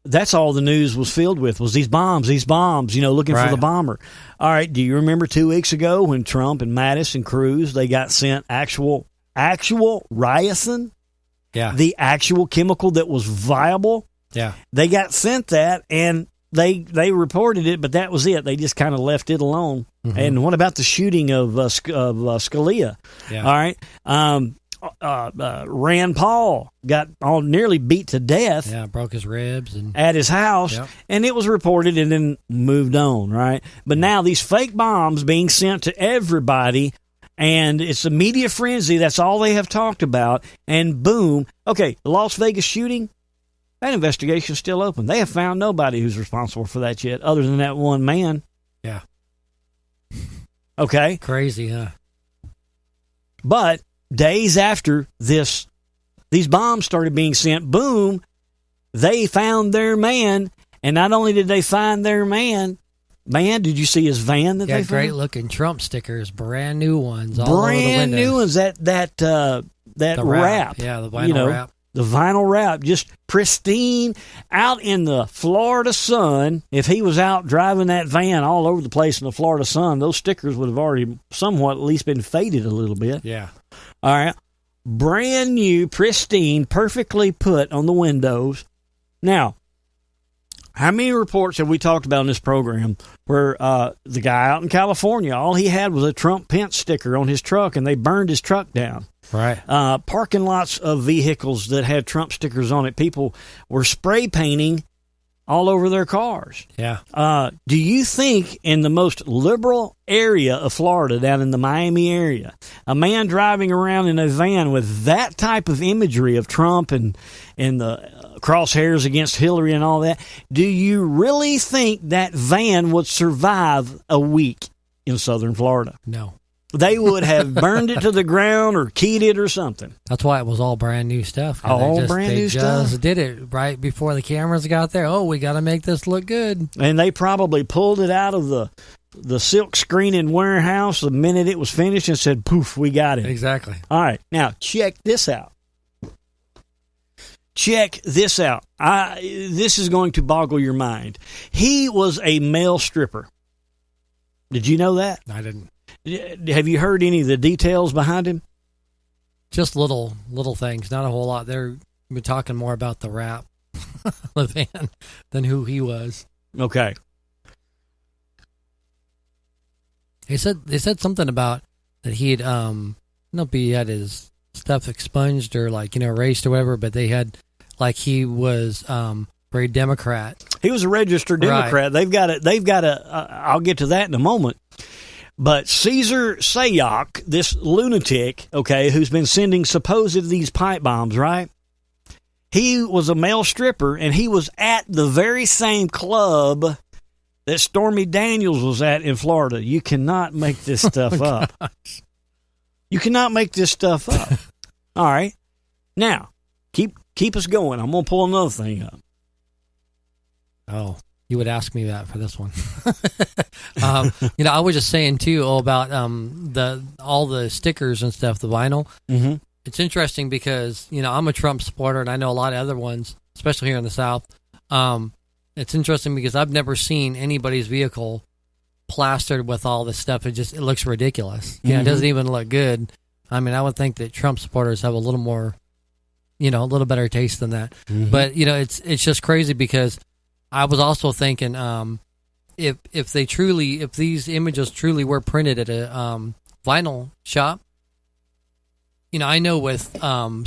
that's all the news was filled with, was these bombs, looking for the bomber. All right, do you remember 2 weeks ago when Trump and Mattis and Cruz, they got sent actual ricin? Yeah. The actual chemical that was viable? Yeah. They got sent that, and they reported it, but that was it. They just kind of left it alone. Mm-hmm. And what about the shooting of Scalia? Yeah. All right. Rand Paul got all nearly beat to death. Yeah, broke his ribs at his house, and it was reported and then moved on, right? But now these fake bombs being sent to everybody, And it's a media frenzy. That's all they have talked about. And boom. Okay, the Las Vegas shooting, that investigation's still open. They have found nobody who's responsible for that yet, other than that one man. Yeah. Okay. Crazy, huh? But days after these bombs started being sent, boom, they found their man. And not only did they find their man, did you see his van that they found? Great looking Trump stickers, brand new ones, all over the brand new ones. That the wrap, yeah, the vinyl wrap, the vinyl wrap, just pristine, out in the Florida sun. If he was out driving that van all over the place in the Florida sun, those stickers would have already somewhat at least been faded a little bit. Yeah. All right, brand new, pristine, perfectly put on the windows. Now, how many reports have we talked about in this program where the guy out in California, all he had was a Trump Pence sticker on his truck, and they burned his truck down? Right. Parking lots of vehicles that had Trump stickers on it, people were spray painting all over their cars. Yeah. Do you think in the most liberal area of Florida, down in the Miami area, a man driving around in a van with that type of imagery of Trump and the crosshairs against Hillary and all that, do you really think that van would survive a week in southern Florida? No. They would have burned it to the ground or keyed it or something. That's why it was all brand new stuff. They just did it right before the cameras got there. Oh, we got to make this look good. And they probably pulled it out of the silk screening warehouse the minute it was finished and said, poof, we got it. Exactly. All right. Now, check this out. Check this out. This is going to boggle your mind. He was a male stripper. Did you know that? I didn't. Have you heard any of the details behind him? Just little things, not a whole lot. They're talking more about the rap, the van, than who he was. Okay. They said something about that he had he had his stuff expunged or erased or whatever, but they had he was very Democrat. He was a registered Democrat. Right. They've got a I'll get to that in a moment. But Caesar Sayoc, this lunatic, okay, who's been sending supposed these pipe bombs, right? He was a male stripper, and he was at the very same club that Stormy Daniels was at in Florida. You cannot make this stuff up. Gosh. You cannot make this stuff up. All right. Now, keep us going. I'm going to pull another thing up. Oh. You would ask me that for this one. I was just saying too about all the stickers and stuff, the vinyl. Mm-hmm. It's interesting because I'm a Trump supporter, and I know a lot of other ones, especially here in the South. It's interesting because I've never seen anybody's vehicle plastered with all this stuff. It looks ridiculous. Mm-hmm. It doesn't even look good. I mean, I would think that Trump supporters have a little more, a little better taste than that. Mm-hmm. But it's just crazy because I was also thinking, if these images truly were printed at a vinyl shop, I know with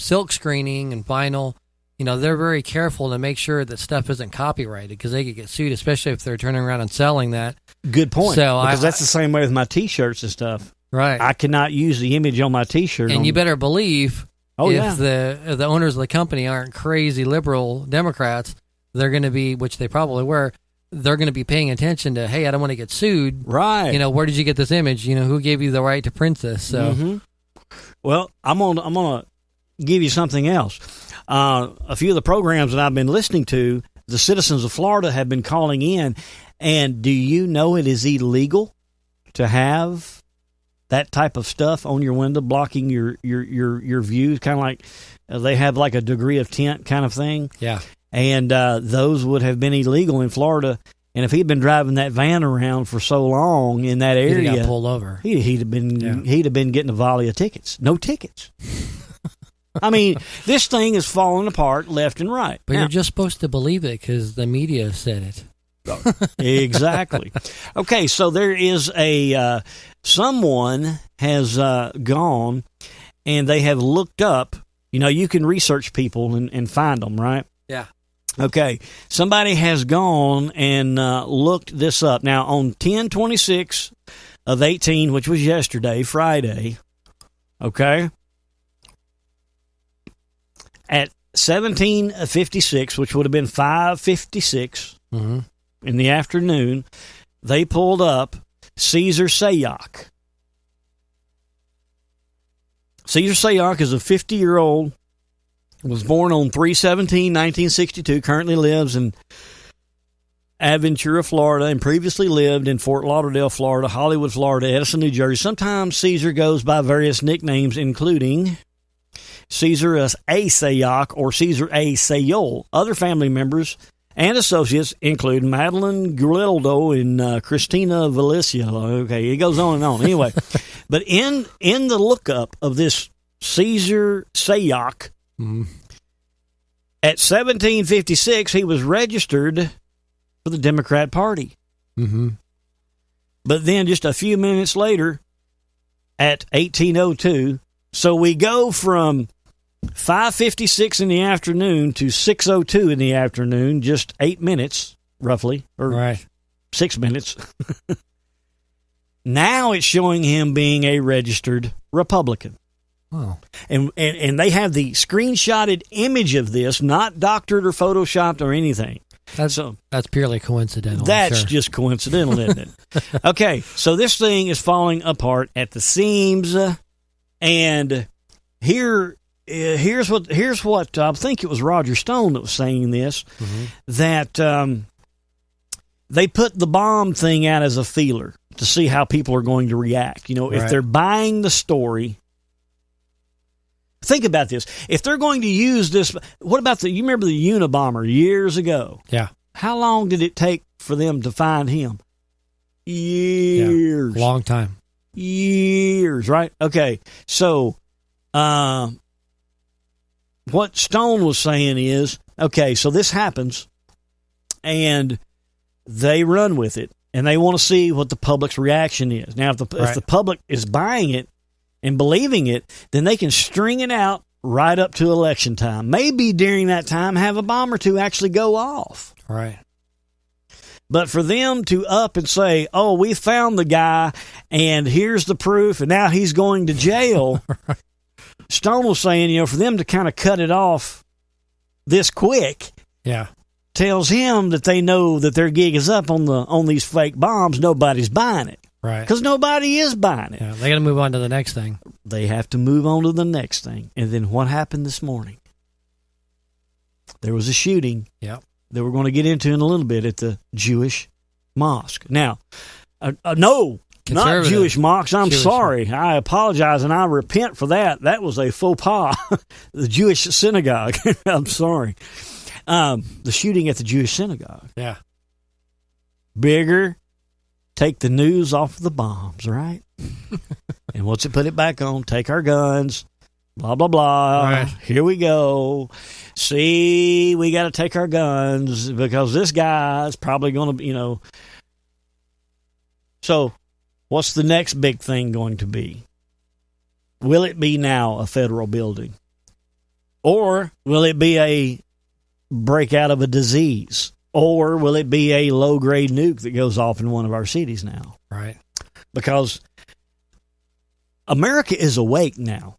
silk screening and vinyl, they're very careful to make sure that stuff isn't copyrighted because they could get sued, especially if they're turning around and selling that. Good point. So because that's the same way with my T-shirts and stuff. Right. I cannot use the image on my T-shirt. And you better believe if yeah. the owners of the company aren't crazy liberal Democrats, they're going to be, which they probably were, they're going to be paying attention to, hey, I don't want to get sued. Right. Where did you get this image? Who gave you the right to print this? So, mm-hmm. Well, I'm gonna give you something else. A few of the programs that I've been listening to, the citizens of Florida have been calling in, and do you know it is illegal to have that type of stuff on your window blocking your views, kind of like they have like a degree of tint kind of thing? Yeah. And those would have been illegal in Florida. And if he'd been driving that van around for so long in that area, he'd got pulled over. He'd have been getting a volley of tickets. No tickets. I mean, this thing is falling apart left and right. But you're just supposed to believe it because the media said it. Exactly. Okay, so there is someone has gone and they have looked up. You can research people and find them, right? Yeah. Okay, somebody has gone and looked this up. Now, on 10/26 of 18, which was yesterday, Friday, Okay? At 17:56, which would have been 5:56 in the afternoon, they pulled up Caesar Sayoc. Caesar Sayoc is a 50-year-old, was born on 3/17/1962, currently lives in Aventura, Florida, and previously lived in Fort Lauderdale, Florida, Hollywood, Florida, Edison, New Jersey. Sometimes Caesar goes by various nicknames, including Caesar A. Sayoc or Caesar A. Sayol. Other family members and associates include Madeline Guildo and Christina Valencia. Okay, it goes on and on. Anyway, but in the lookup of this Caesar Sayoc, at 1756, he was registered for the Democrat Party. But then just a few minutes later, at 1802, so we go from 5:56 in the afternoon to 6:02 in the afternoon, just 8 minutes, roughly, or 6 minutes. Now it's showing him being a registered Republican. Oh. And they have the screenshotted image of this, not doctored or photoshopped or anything. That's purely coincidental. That's just coincidental, isn't it? Okay, so this thing is falling apart at the seams, and here's what I think it was Roger Stone that was saying this, that they put the bomb thing out as a feeler to see how people are going to react. You know, if they're buying the story. Think about this. If they're going to use this, what about you remember the Unabomber years ago? Yeah. How long did it take for them to find him? Years. Yeah, long time. Years, right? Okay. So, what Stone was saying is, okay, so this happens, and they run with it, and they want to see what the public's reaction is. Now, if the public is buying it, and believing it, then they can string it out right up to election time. Maybe during that time have a bomb or two actually go off. Right. But for them to up and say, oh, we found the guy, and here's the proof, and now he's going to jail. Stone was saying, for them to kind of cut it off this quick, tells him that they know that their gig is up on these fake bombs. Nobody's buying it. Right. Because nobody is buying it. Yeah, they got to move on to the next thing. They have to move on to the next thing. And then what happened this morning? There was a shooting that we're going to get into in a little bit at the Jewish mosque. Now, no, not Jewish mosques. I'm sorry. I apologize and I repent for that. That was a faux pas. The Jewish synagogue. I'm sorry. The shooting at the Jewish synagogue. Yeah. Bigger. Take the news off of the bombs, right? And once it put it back on, take our guns, blah, blah, blah. Right. Here we go. See, we got to take our guns because this guy is probably going to, So, what's the next big thing going to be? Will it be now a federal building? Or will it be a breakout of a disease? Or will it be a low-grade nuke that goes off in one of our cities now? Right. Because America is awake now.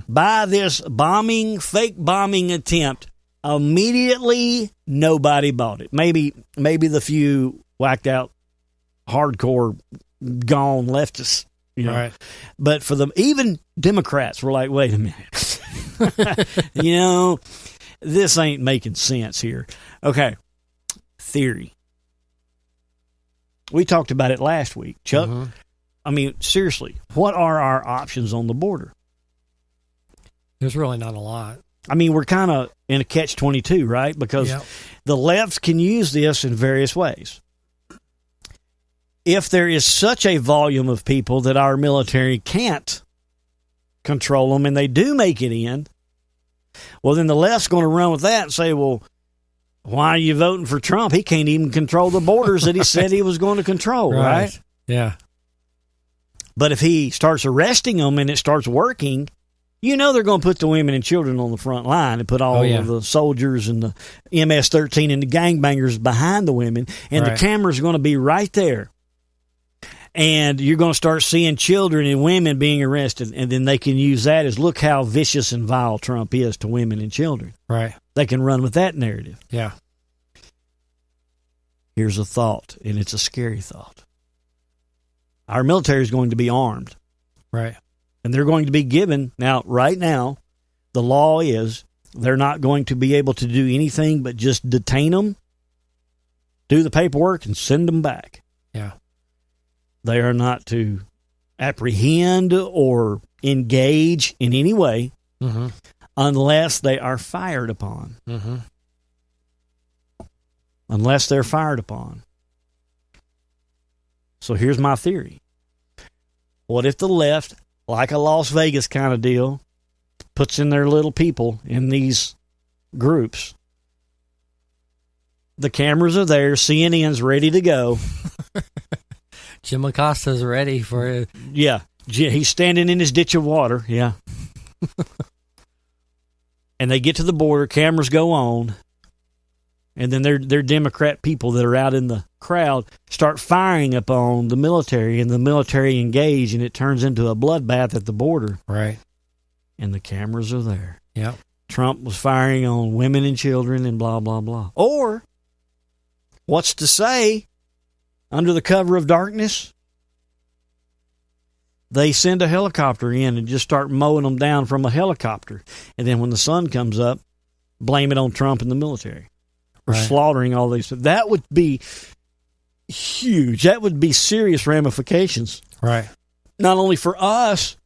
By this fake bombing attempt, immediately nobody bought it. Maybe the few whacked out, hardcore, gone leftists. Right. But for them, even Democrats were like, wait a minute. This ain't making sense here. Okay. Theory. We talked about it last week, Chuck. I mean, seriously, what are our options on the border? There's really not a lot. I mean, we're kind of in a catch-22, right? Because the left can use this in various ways. If there is such a volume of people that our military can't control them and they do make it in, well, then the left's going to run with that and say, well, why are you voting for Trump? He can't even control the borders that he said he was going to control, right? Yeah. But if he starts arresting them and it starts working, they're going to put the women and children on the front line and put all of the soldiers and the MS-13 and the gangbangers behind the women, and the camera's going to be right there. And you're going to start seeing children and women being arrested, and then they can use that as, look how vicious and vile Trump is to women and children. Right. They can run with that narrative. Yeah. Here's a thought, and it's a scary thought. Our military is going to be armed. Right. And they're going to be given, right now, the law is they're not going to be able to do anything but just detain them, do the paperwork, and send them back. Yeah. They are not to apprehend or engage in any way unless they are fired upon. Mm-hmm. Unless they're fired upon. So here's my theory. What if the left, like a Las Vegas kind of deal, puts in their little people in these groups? The cameras are there. CNN's ready to go. Jim Acosta's ready for it. Yeah. He's standing in his ditch of water. Yeah. And they get to the border. Cameras go on. And then their Democrat people that are out in the crowd start firing upon the military, and the military engage, and it turns into a bloodbath at the border. Right. And the cameras are there. Yep. Trump was firing on women and children and blah, blah, blah. Or, what's to say, under the cover of darkness, they send a helicopter in and just start mowing them down from a helicopter. And then when the sun comes up, blame it on Trump and the military. For slaughtering all these. That would be huge. That would be serious ramifications. Right. Not only for us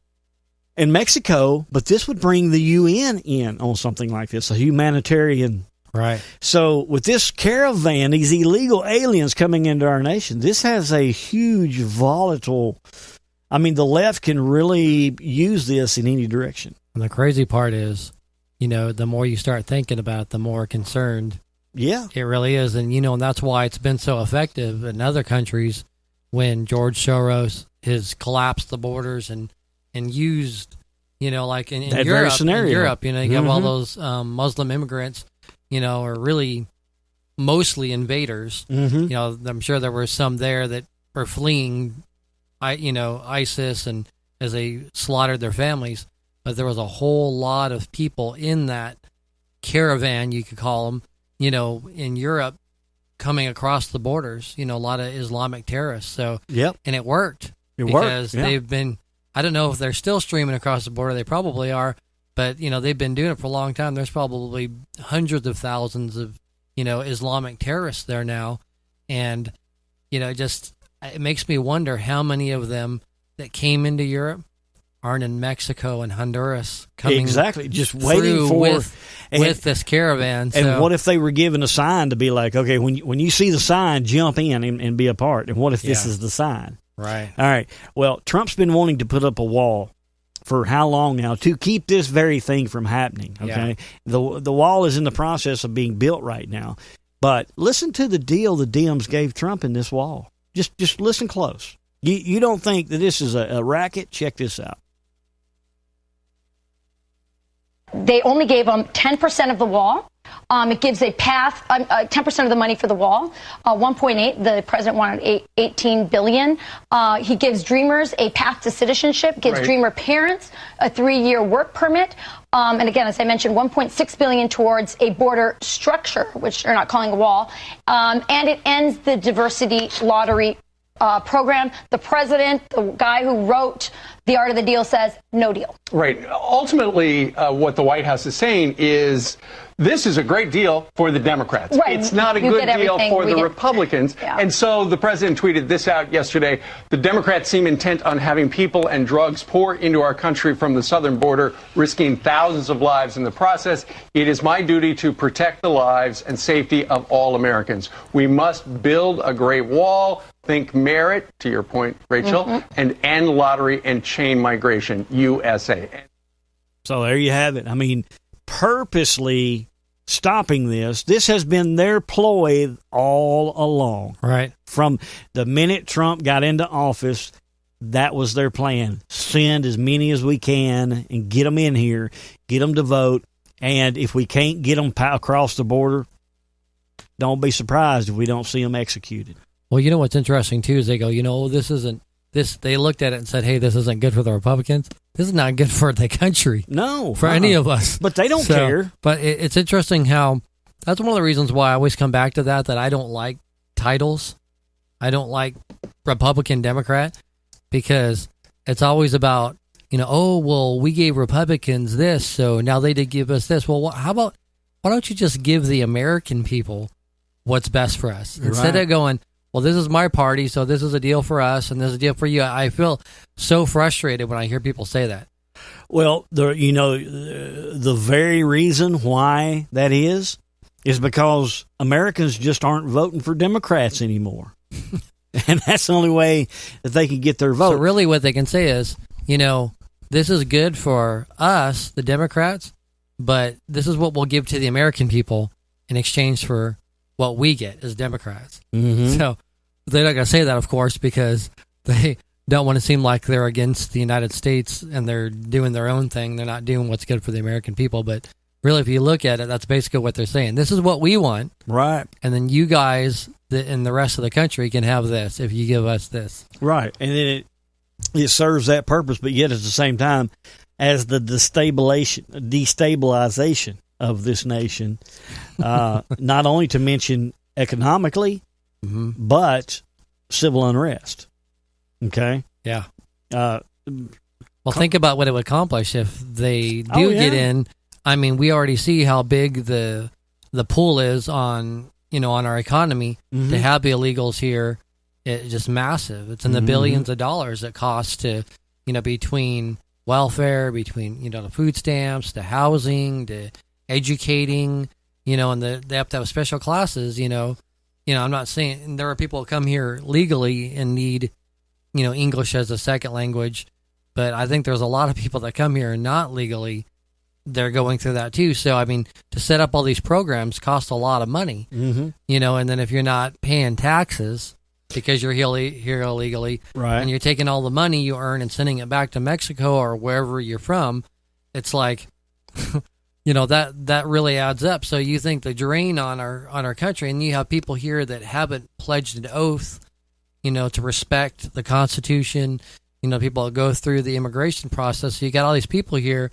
and Mexico, but this would bring the UN in on something like this, a humanitarian. Right. So with this caravan, these illegal aliens coming into our nation, this has a huge volatile. I mean, the left can really use this in any direction. And the crazy part is, the more you start thinking about it, the more concerned. Yeah. It really is. And, and that's why it's been so effective in other countries when George Soros has collapsed the borders and used, like in that Europe, very scenario. You have all those Muslim immigrants, are really mostly invaders. Mm-hmm. I'm sure there were some there that were fleeing, ISIS and as they slaughtered their families. But there was a whole lot of people in that caravan, you could call them, in Europe coming across the borders, a lot of Islamic terrorists. So, and it worked. Because they've been, I don't know if they're still streaming across the border. They probably are, but, they've been doing it for a long time. There's probably hundreds of thousands of, Islamic terrorists there now. And, it makes me wonder how many of them that came into Europe aren't in Mexico and Honduras coming exactly just waiting for with this caravan. And what if they were given a sign to be like, okay, when you see the sign, jump in and be a part? And what if this is the sign? Right. All right. Well, Trump's been wanting to put up a wall for how long now to keep this very thing from happening. Okay. Yeah. The wall is in the process of being built right now. But listen to the deal the Dems gave Trump in this wall. Just listen close. You don't think that this is a racket? Check this out. They only gave them 10% of the wall. It gives a path, 10% of the money for the wall, 1.8. The president wanted 18 billion. He gives Dreamers a path to citizenship, gives Dreamer parents a 3-year work permit. And again, as I mentioned, 1.6 billion towards a border structure, which they're not calling a wall. And it ends the diversity lottery program. The president, the guy who wrote The Art of the Deal, says no deal. Right. Ultimately, what the White House is saying is this is a great deal for the Democrats. Right. It's not a good deal for the Republicans. Yeah. And so the president tweeted this out yesterday. The Democrats seem intent on having people and drugs pour into our country from the southern border, risking thousands of lives in the process. It is my duty to protect the lives and safety of all Americans. We must build a great wall. Think merit, to your point, Rachel, and end lottery and chain migration, USA. So there you have it. I mean, purposely stopping this. This has been their ploy all along. Right. From the minute Trump got into office, that was their plan. Send as many as we can and get them in here, get them to vote. And if we can't get them across the border, don't be surprised if we don't see them executed. Well, what's interesting, too, is they go, this isn't they looked at it and said, hey, this isn't good for the Republicans. This is not good for the country. No. For any of us. But they don't care. But it's interesting how that's one of the reasons why I always come back to that I don't like titles. I don't like Republican, Democrat, because it's always about, oh, well, we gave Republicans this, so now they did give us this. Well, why don't you just give the American people what's best for us? Instead of going, well, this is my party, so this is a deal for us, and this is a deal for you. I feel so frustrated when I hear people say that. Well, the very reason why that is because Americans just aren't voting for Democrats anymore. And that's the only way that they can get their vote. So really what they can say is, this is good for us, the Democrats, but this is what we'll give to the American people in exchange for what we get as Democrats. Mm-hmm. So they're not going to say that, of course, because they don't want to seem like they're against the United States and they're doing their own thing. They're not doing what's good for the American people. But really, if you look at it, that's basically what they're saying. This is what we want. Right. And then you guys and the rest of the country can have this if you give us this. Right. And then it serves that purpose, but yet at the same time, as the destabilization of this nation, not only to mention economically, but civil unrest. Okay? Yeah. Well, think about what it would accomplish if they do get in. I mean, we already see how big the pull is on our economy to have the illegals here. It's just massive. It's in the billions of dollars it costs to, between welfare, between, the food stamps, the housing, the educating, and they have to have special classes, I'm not saying there are people who come here legally and need, English as a second language, but I think there's a lot of people that come here not legally. They're going through that too. So, I mean, to set up all these programs costs a lot of money, and then if you're not paying taxes because you're here illegally, right, and you're taking all the money you earn and sending it back to Mexico or wherever you're from, it's like, that really adds up. So you think the drain on our country, and you have people here that haven't pledged an oath, to respect the Constitution, people that go through the immigration process. So you got all these people here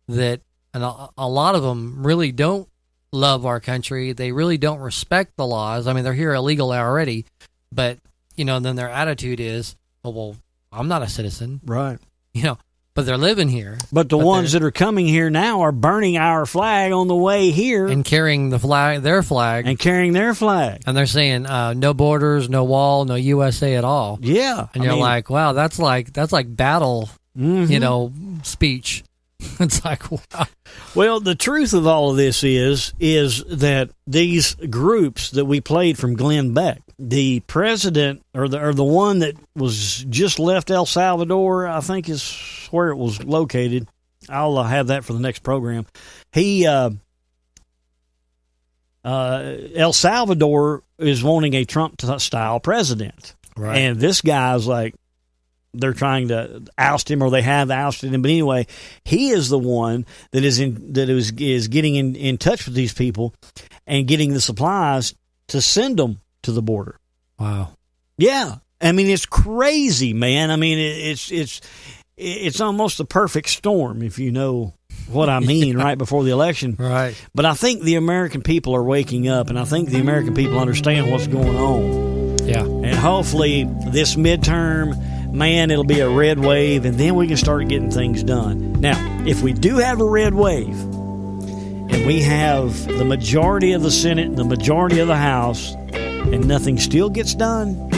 that, and a lot of them really don't love our country. They really don't respect the laws. I mean, they're here illegally already, but, then their attitude is, well, I'm not a citizen. Right. But they're living here. But the ones that are coming here now are burning our flag on the way here. And carrying their flag. And carrying their flag. And they're saying, no borders, no wall, no USA at all. Yeah. And you're like, wow, that's like battle, speech. It's like, wow. Well, the truth of all of this is that these groups that we played from Glenn Beck, the president or the one that was just left El Salvador, I think is where it was located. I'll have that for the next program. He El Salvador is wanting a Trump-style president, right? And this guy's like, they're trying to oust him, or they have ousted him. But anyway, he is the one that is getting in touch with these people and getting the supplies to send them to the border. Wow. Yeah. I mean, it's crazy, man. I mean, it's almost the perfect storm, if you know what I mean, right before the election. Right. But I think the American people are waking up, and I think the American people understand what's going on. Yeah. And hopefully this midterm, man, it'll be a red wave, and then we can start getting things done. Now, if we do have a red wave, and we have the majority of the Senate and the majority of the House, and nothing still gets done,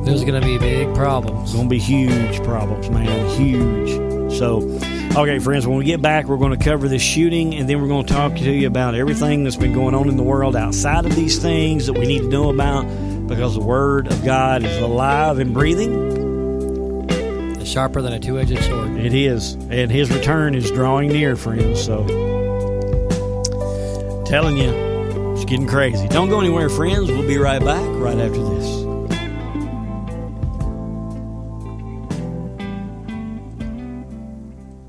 there's going to be big problems. Going to be huge problems, man. Huge. So, okay, friends, when we get back, we're going to cover this shooting, and then we're going to talk to you about everything that's been going on in the world outside of these things that we need to know about, because the Word of God is alive and breathing. It's sharper than a two-edged sword. It is. And His return is drawing near, friends. So, telling you, it's getting crazy. Don't go anywhere, friends. We'll be right back right after this.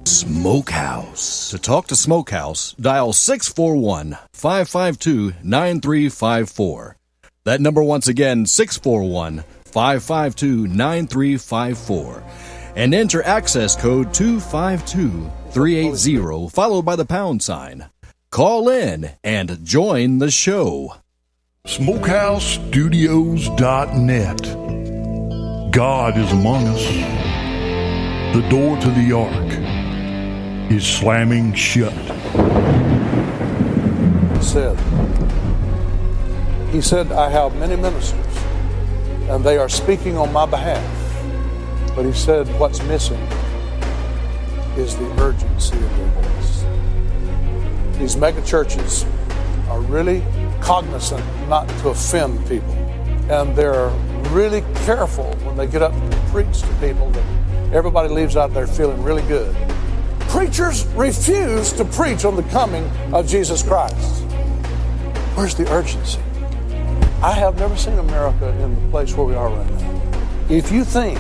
Smokehouse. To talk to Smokehouse, dial 641-552-9354. That number once again, 641-552-9354. And enter access code 252380, followed by the pound sign. Call in and join the show. SmokehouseStudios.net. God is among us. The door to the ark is slamming shut. He said, I have many ministers, and they are speaking on my behalf. But he said, what's missing is the urgency of their voice. These mega churches are really cognizant not to offend people. And they're really careful when they get up to preach to people that everybody leaves out there feeling really good. Preachers refuse to preach on the coming of Jesus Christ. Where's the urgency? I have never seen America in the place where we are right now. If you think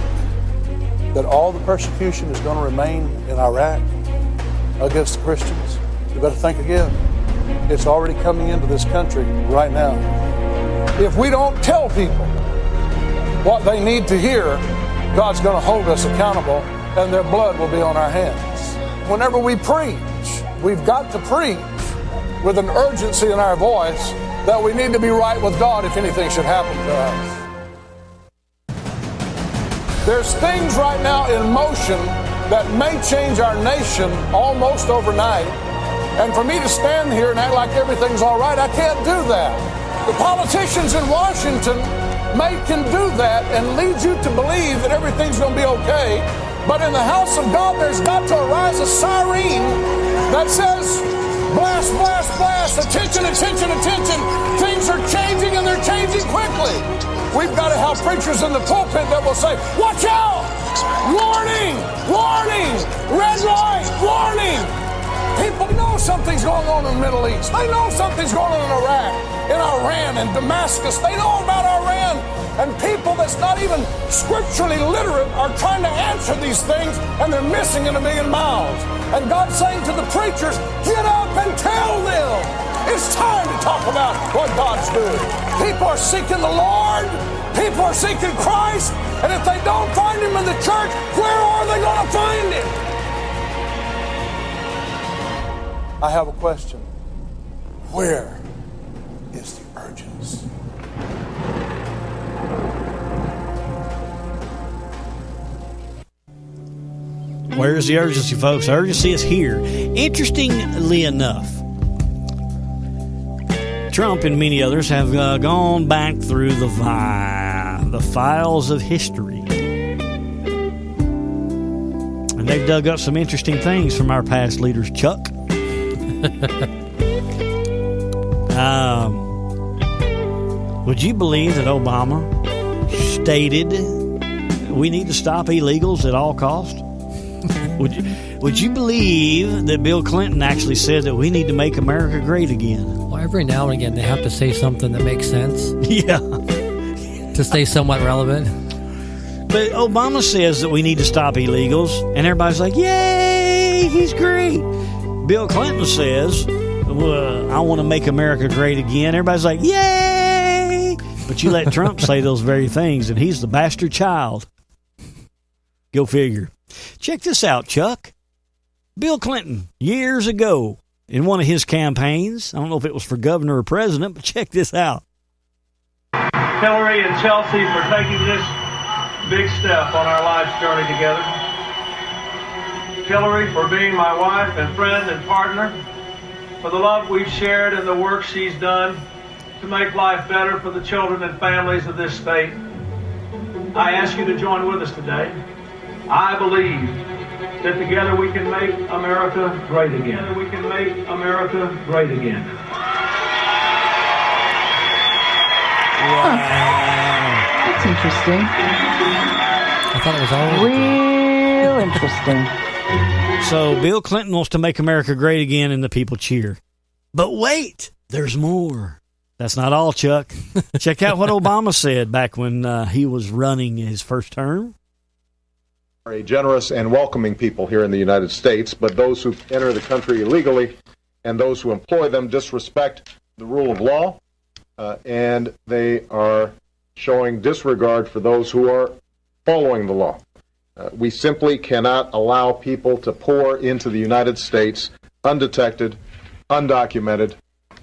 that all the persecution is going to remain in Iraq against the Christians, you better think again. It's already coming into this country right now. If we don't tell people what they need to hear, God's going to hold us accountable and their blood will be on our hands. Whenever we preach, we've got to preach with an urgency in our voice that we need to be right with God if anything should happen to us. There's things right now in motion that may change our nation almost overnight. And for me to stand here and act like everything's all right, I can't do that. The politicians in Washington can do that and lead you to believe that everything's going to be okay. But in the house of God, there's got to arise a siren that says, blast, blast, blast, attention, attention, attention. Things are changing and they're changing quickly. We've got to have preachers in the pulpit that will say, watch out! Warning! Warning! Red light! Warning! People know something's going on in the Middle East. They know something's going on in Iraq, in Iran, in Damascus. They know about Iran. And people that's not even scripturally literate are trying to answer these things, and they're missing in a million miles. And God's saying to the preachers, get up and tell them. It's time to talk about what God's doing. People are seeking the Lord. People are seeking Christ. And if they don't find Him in the church, where are they going to find Him? I have a question. Where is the urgency? Where's the urgency, folks? The urgency is here. Interestingly enough, Trump and many others have gone back through the files of history. And they've dug up some interesting things from our past leaders, Chuck. Would you believe that Obama stated we need to stop illegals at all costs? Would you believe that Bill Clinton actually said that we need to make America great again? Well, every now and again they have to say something that makes sense. Yeah. To stay somewhat relevant. But Obama says that we need to stop illegals, and everybody's like, yay, he's great. Bill Clinton says, well, I want to make America great again. Everybody's like, yay. But you let Trump say those very things, and he's the bastard child. Go figure. Check this out, Chuck. Bill Clinton, years ago, in one of his campaigns, I don't know if it was for governor or president, but check this out. Hillary and Chelsea for taking this big step on our life's journey together. Hillary for being my wife and friend and partner, for the love we've shared and the work she's done to make life better for the children and families of this state. I ask you to join with us today. I believe that together we can make America great again. Together we can make America great again. Wow. That's interesting. I thought it was all real interesting. So Bill Clinton wants to make America great again, and the people cheer. But wait, there's more. That's not all, Chuck. Check out what Obama said back when he was running his first term. A generous and welcoming people here in the United States, but those who enter the country illegally and those who employ them disrespect the rule of law, and they are showing disregard for those who are following the law. We simply cannot allow people to pour into the United States undetected, undocumented,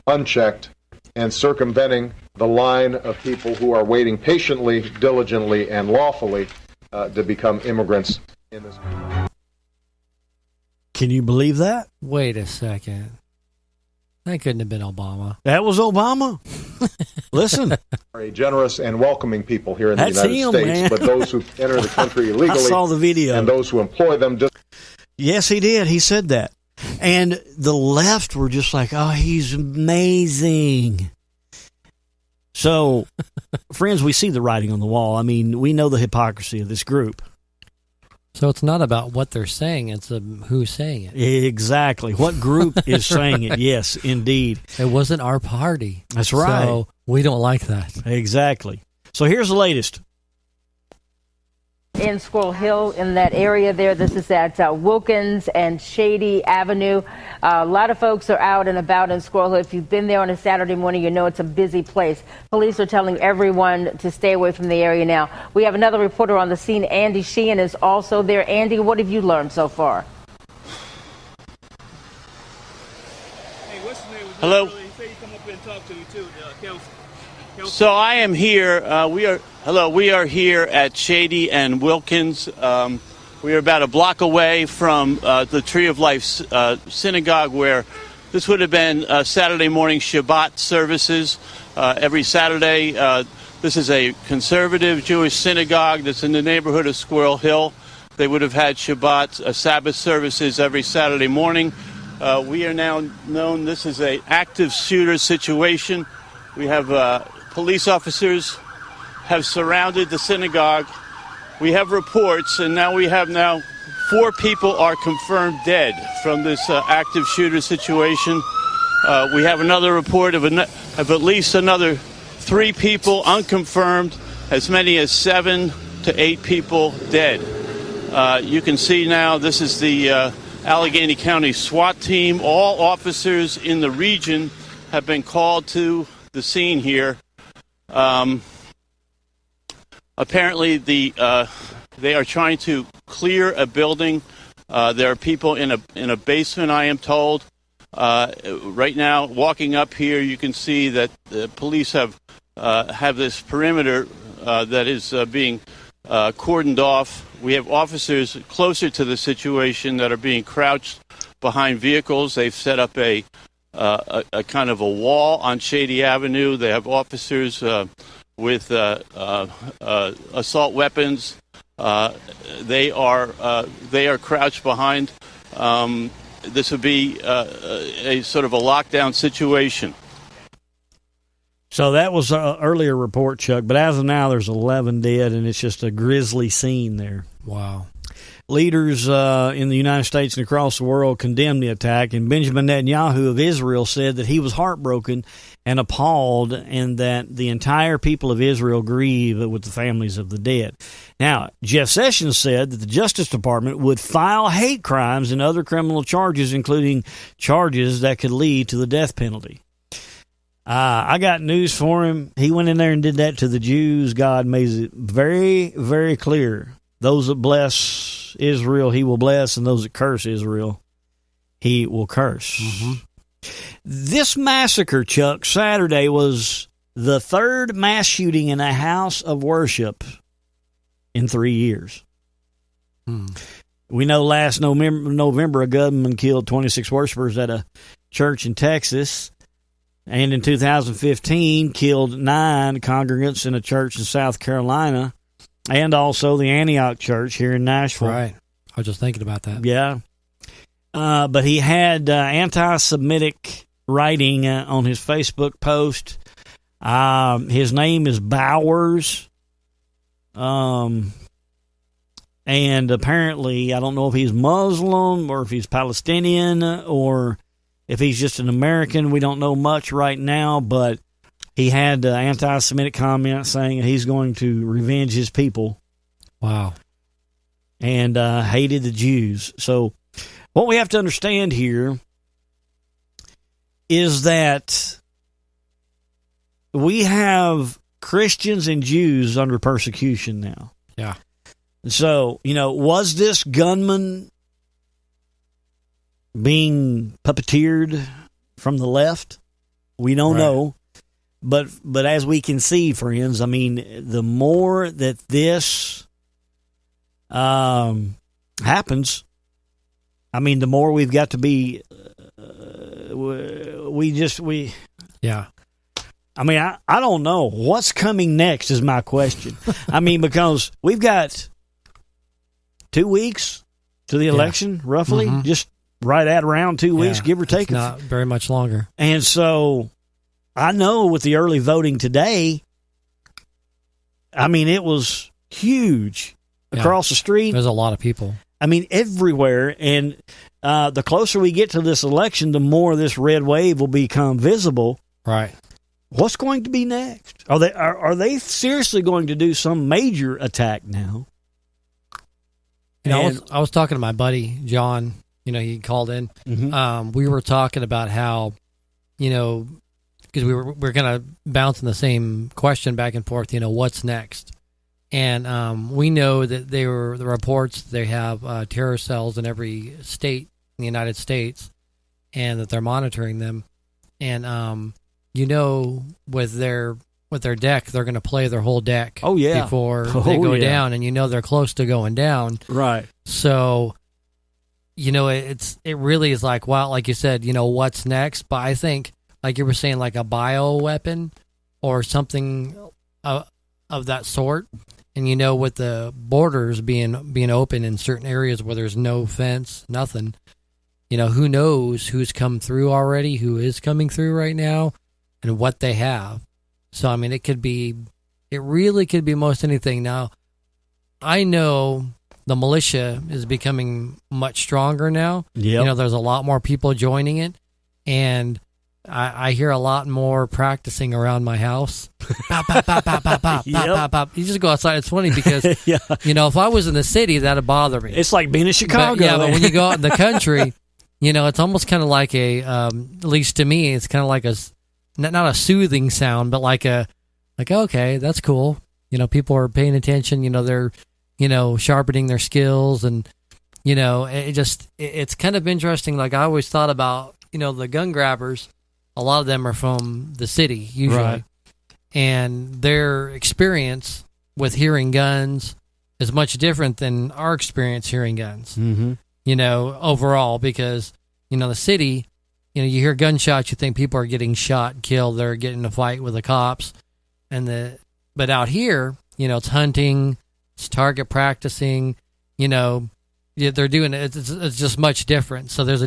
unchecked, and circumventing the line of people who are waiting patiently, diligently, and lawfully to become immigrants in this country. Can you believe that? Wait a second. That couldn't have been Obama. That was Obama. Listen. Very generous and welcoming people here in the That's United him, States, man. but those who enter the country illegally I saw the video. and those who employ them Yes, he did. He said that. And the left were just like, oh, he's amazing. So, friends, we see the writing on the wall. I mean, we know the hypocrisy of this group. So it's not about what they're saying, it's who's saying it. Exactly. What group is saying it? Yes, indeed. It wasn't our party. That's right. So we don't like that. Exactly. So here's the latest. In Squirrel Hill, in that area there, this is at Wilkins and Shady Avenue. A lot of folks are out and about in Squirrel Hill. If you've been there on a Saturday morning, you know it's a busy place. Police are telling everyone to stay away from the area now. We have another reporter on the scene. Andy Sheehan is also there. Andy, what have you learned so far? Hello. So I am here. We are here at Shady and Wilkins. We are about a block away from the Tree of Life synagogue, where this would have been Saturday morning Shabbat services every Saturday. This is a conservative Jewish synagogue that's in the neighborhood of Squirrel Hill. They would have had Shabbat Sabbath services every Saturday morning. We are now known this is an active shooter situation. We have police officers have surrounded the synagogue. We have reports, and now we have 4 people are confirmed dead from this active shooter situation. We have another report of at least another 3 people unconfirmed, as many as 7 to 8 people dead. You can see now this is the Allegheny County SWAT team. All officers in the region have been called to the scene here. Apparently, they are trying to clear a building. There are people in a basement, I am told. Right now, walking up here, you can see that the police have this perimeter that is being cordoned off. We have officers closer to the situation that are being crouched behind vehicles. They've set up a kind of a wall on Shady Avenue. They have officers with assault weapons. They are crouched behind. This would be a sort of a lockdown situation. So that was an earlier report, Chuck, but as of now, there's 11 dead, and it's just a grisly scene there. Wow. Leaders in the United States and across the world condemned the attack, and Benjamin Netanyahu of Israel said that he was heartbroken and appalled, and that the entire people of Israel grieve with the families of the dead. Now, Jeff Sessions said that the Justice Department would file hate crimes and other criminal charges, including charges that could lead to the death penalty. I got news for him. He went in there and did that to the Jews. God made it very, very clear. Those that bless Israel, he will bless, and those that curse Israel, he will curse. Mm-hmm. This massacre, Chuck, Saturday was the 3rd mass shooting in a house of worship in 3 years. We know last November a gunman killed 26 worshipers at a church in Texas, and in 2015 killed 9 congregants in a church in South Carolina, and also the Antioch Church here in Nashville. Right. I was just thinking about that. Yeah. But he had anti-Semitic writing on his Facebook post. His name is Bowers. And apparently, I don't know if he's Muslim or if he's Palestinian or if he's just an American. We don't know much right now, but he had anti-Semitic comments saying he's going to revenge his people. Wow. And hated the Jews. So what we have to understand here is that we have Christians and Jews under persecution now. Yeah. So, was this gunman being puppeteered from the left? We don't know. But as we can see, friends, I mean, the more that this happens, I mean, the more we've got to be. Yeah. I mean, I don't know what's coming next is my question. I mean, because we've got 2 weeks to the election, roughly, just right at around 2 weeks, give or take. Not very much longer. And so I know with the early voting today, I mean, it was huge across the street. There's a lot of people. I mean, everywhere. And the closer we get to this election, the more this red wave will become visible. Right. What's going to be next? Are they seriously going to do some major attack now? I was talking to my buddy John. He called in. We were talking about how, because we're kind of bouncing the same question back and forth. What's next? And we know that the reports they have terror cells in every state in the United States, and that they're monitoring them. And with their deck, they're going to play their whole deck. Oh yeah, before they go down, and they're close to going down. Right. So, it really is like, wow, like you said, what's next? But I think, like you were saying, like a bioweapon or something of that sort. And with the borders being open in certain areas where there's no fence, nothing, who knows who's come through already, who is coming through right now, and what they have. So, I mean, it really could be most anything. Now, I know the militia is becoming much stronger now. Yep. There's a lot more people joining it, and I hear a lot more practicing around my house. Pop, pop, pop, pop, pop, pop, Yep. pop, pop. You just go outside. It's funny because, if I was in the city, that'd bother me. It's like being in Chicago. But when you go out in the country, it's almost kind of like at least to me, it's kind of like not a soothing sound, but like okay, that's cool. People are paying attention. They're, sharpening their skills, and it's kind of interesting. Like I always thought about, the gun grabbers. A lot of them are from the city usually, right. And their experience with hearing guns is much different than our experience hearing guns. Mm-hmm. Overall, because the city. You hear gunshots, you think people are getting shot, killed, they're getting in a fight with the cops, but out here, it's hunting, it's target practicing, they're doing it. It's just much different. So there's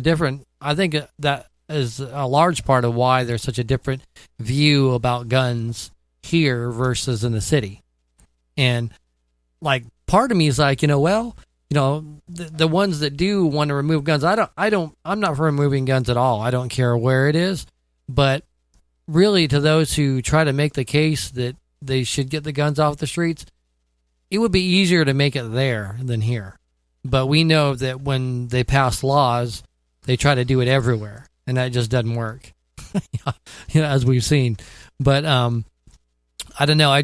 I think that is a large part of why there's such a different view about guns here versus in the city. And like part of me is like, the ones that do want to remove guns, I'm not for removing guns at all. I don't care where it is. But really, to those who try to make the case that they should get the guns off the streets, it would be easier to make it there than here. But we know that when they pass laws, they try to do it everywhere, and that just doesn't work, as we've seen. But I don't know. I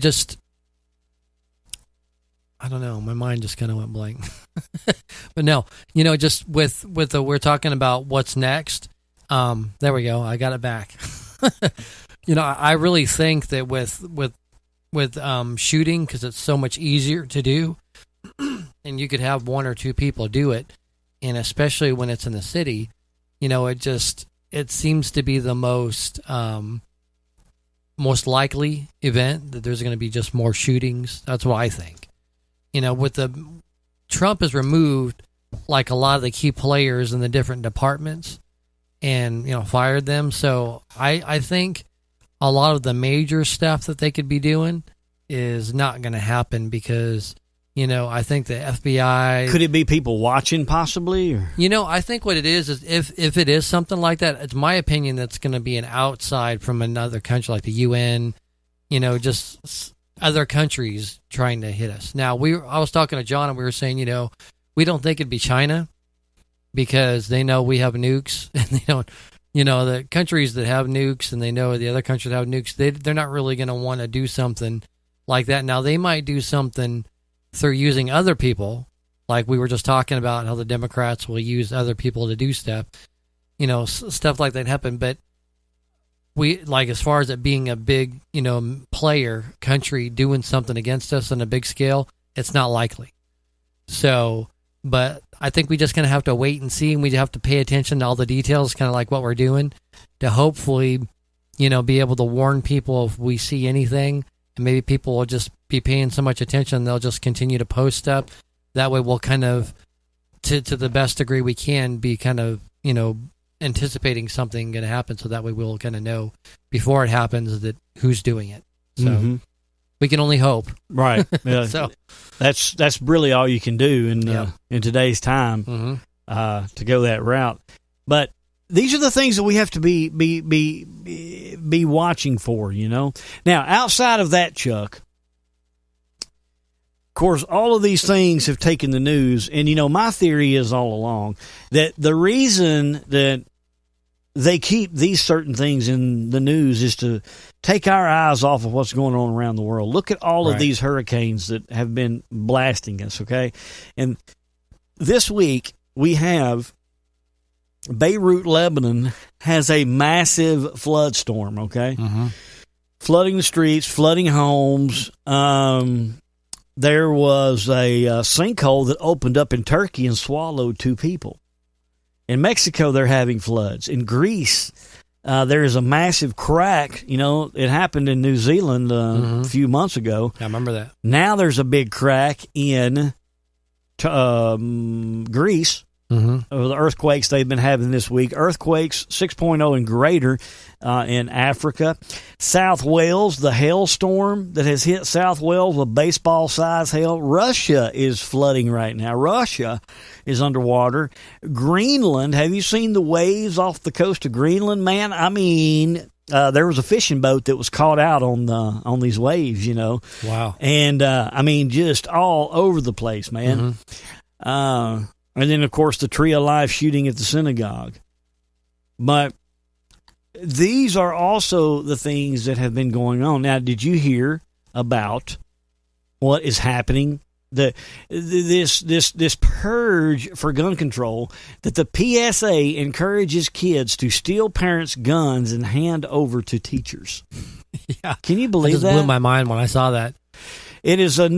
don't know. My mind just kind of went blank. But no, just with we're talking about what's next. There we go. I got it back. I really think that with shooting, because it's so much easier to do, and you could have one or two people do it, and especially when it's in the city, it seems to be the most likely event that there's going to be just more shootings. That's what I think. Trump has removed like a lot of the key players in the different departments and, fired them. So I think a lot of the major stuff that they could be doing is not going to happen because, I think the FBI... Could it be people watching possibly? Or? I think what it is if it is something like that, it's my opinion that's going to be an outside from another country like the UN, just other countries trying to hit us. Now, I was talking to John and we were saying, we don't think it'd be China because they know we have nukes and the countries that have nukes and they know the other countries that have nukes, they're not really going to want to do something like that. Now, they might do something through using other people, like we were just talking about how the Democrats will use other people to do stuff, stuff like that happen. But as far as it being a big, player country doing something against us on a big scale, it's not likely. So, but I think we just kind of have to wait and see, and we have to pay attention to all the details, kind of like what we're doing, to hopefully, be able to warn people if we see anything, and maybe people will just be paying so much attention, they'll just continue to post stuff. That way we'll kind of, to the best degree we can, be kind of, anticipating something going to happen, so that way we'll kind of know before it happens that who's doing it. So we can only hope. Right. Yeah. So that's really all you can do in today's time to go that route. But these are the things that we have to be watching for, Now, outside of that, Chuck, of course, all of these things have taken the news, and my theory is all along that the reason that they keep these certain things in the news is to take our eyes off of what's going on around the world. Look at all of these hurricanes that have been blasting us, okay? And this week we have Beirut, Lebanon has a massive flood storm, okay? Flooding the streets, flooding homes. There was a sinkhole that opened up in Turkey and swallowed 2 people. In Mexico, they're having floods. In Greece, there is a massive crack. It happened in New Zealand a few months ago. I remember that. Now there's a big crack in Greece. Of the earthquakes they've been having this week. Earthquakes 6.0 and greater in Africa. South Wales, the hailstorm that has hit South Wales, a baseball-sized hail. Russia is flooding right now. Russia is underwater. Greenland, have you seen the waves off the coast of Greenland, man? I mean, there was a fishing boat that was caught out on these waves, Wow. And, I mean, just all over the place, man. And then, of course, the Tree of Life shooting at the synagogue. But these are also the things that have been going on. Now, did you hear about what is happening? This purge for gun control that the PSA encourages kids to steal parents' guns and hand over to teachers. Yeah, can you believe that? It just blew my mind when I saw that. It is a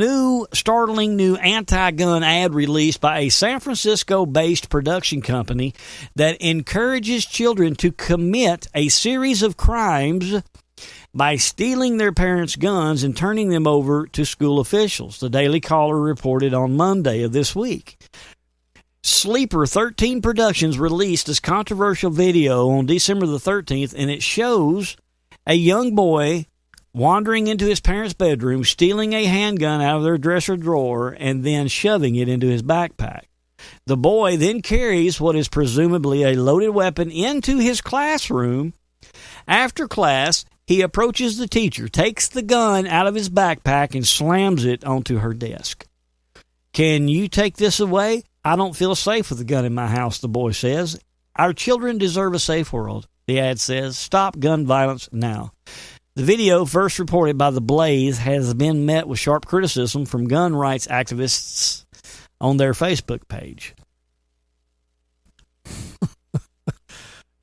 startling new anti-gun ad released by a San Francisco-based production company that encourages children to commit a series of crimes by stealing their parents' guns and turning them over to school officials. The Daily Caller reported on Monday of this week. Sleeper 13 Productions released this controversial video on December the 13th, and it shows a young boy wandering into his parents' bedroom, stealing a handgun out of their dresser drawer, and then shoving it into his backpack. The boy then carries what is presumably a loaded weapon into his classroom. After class, he approaches the teacher, takes the gun out of his backpack, and slams it onto her desk. "Can you take this away? I don't feel safe with a gun in my house," the boy says. "Our children deserve a safe world," the ad says. "Stop gun violence now." The video, first reported by The Blaze, has been met with sharp criticism from gun rights activists on their Facebook page.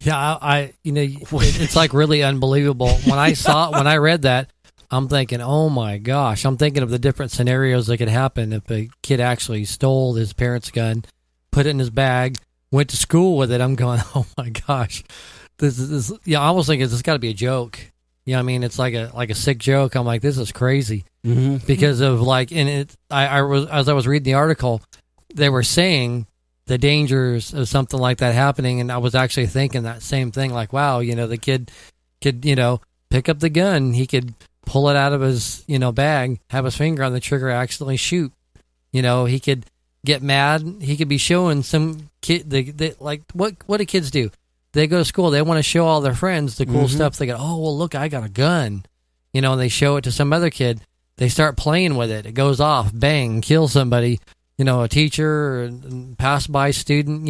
Yeah, it's like really unbelievable. When I read that, I'm thinking, oh my gosh, I'm thinking of the different scenarios that could happen if a kid actually stole his parents' gun, put it in his bag, went to school with it. I'm going, oh my gosh, this is I almost think it's got to be a joke. I mean, it's like a sick joke. I'm like, this is crazy because of as I was reading the article, they were saying the dangers of something like that happening, and I was actually thinking that same thing. Like, wow, the kid could pick up the gun, he could pull it out of his bag, have his finger on the trigger, accidentally shoot. He could get mad. He could be showing some kid like what do kids do? They go to school. They want to show all their friends the cool stuff. They go, oh, well, look, I got a gun. And they show it to some other kid. They start playing with it. It goes off, bang, kills somebody, a teacher or pass-by student,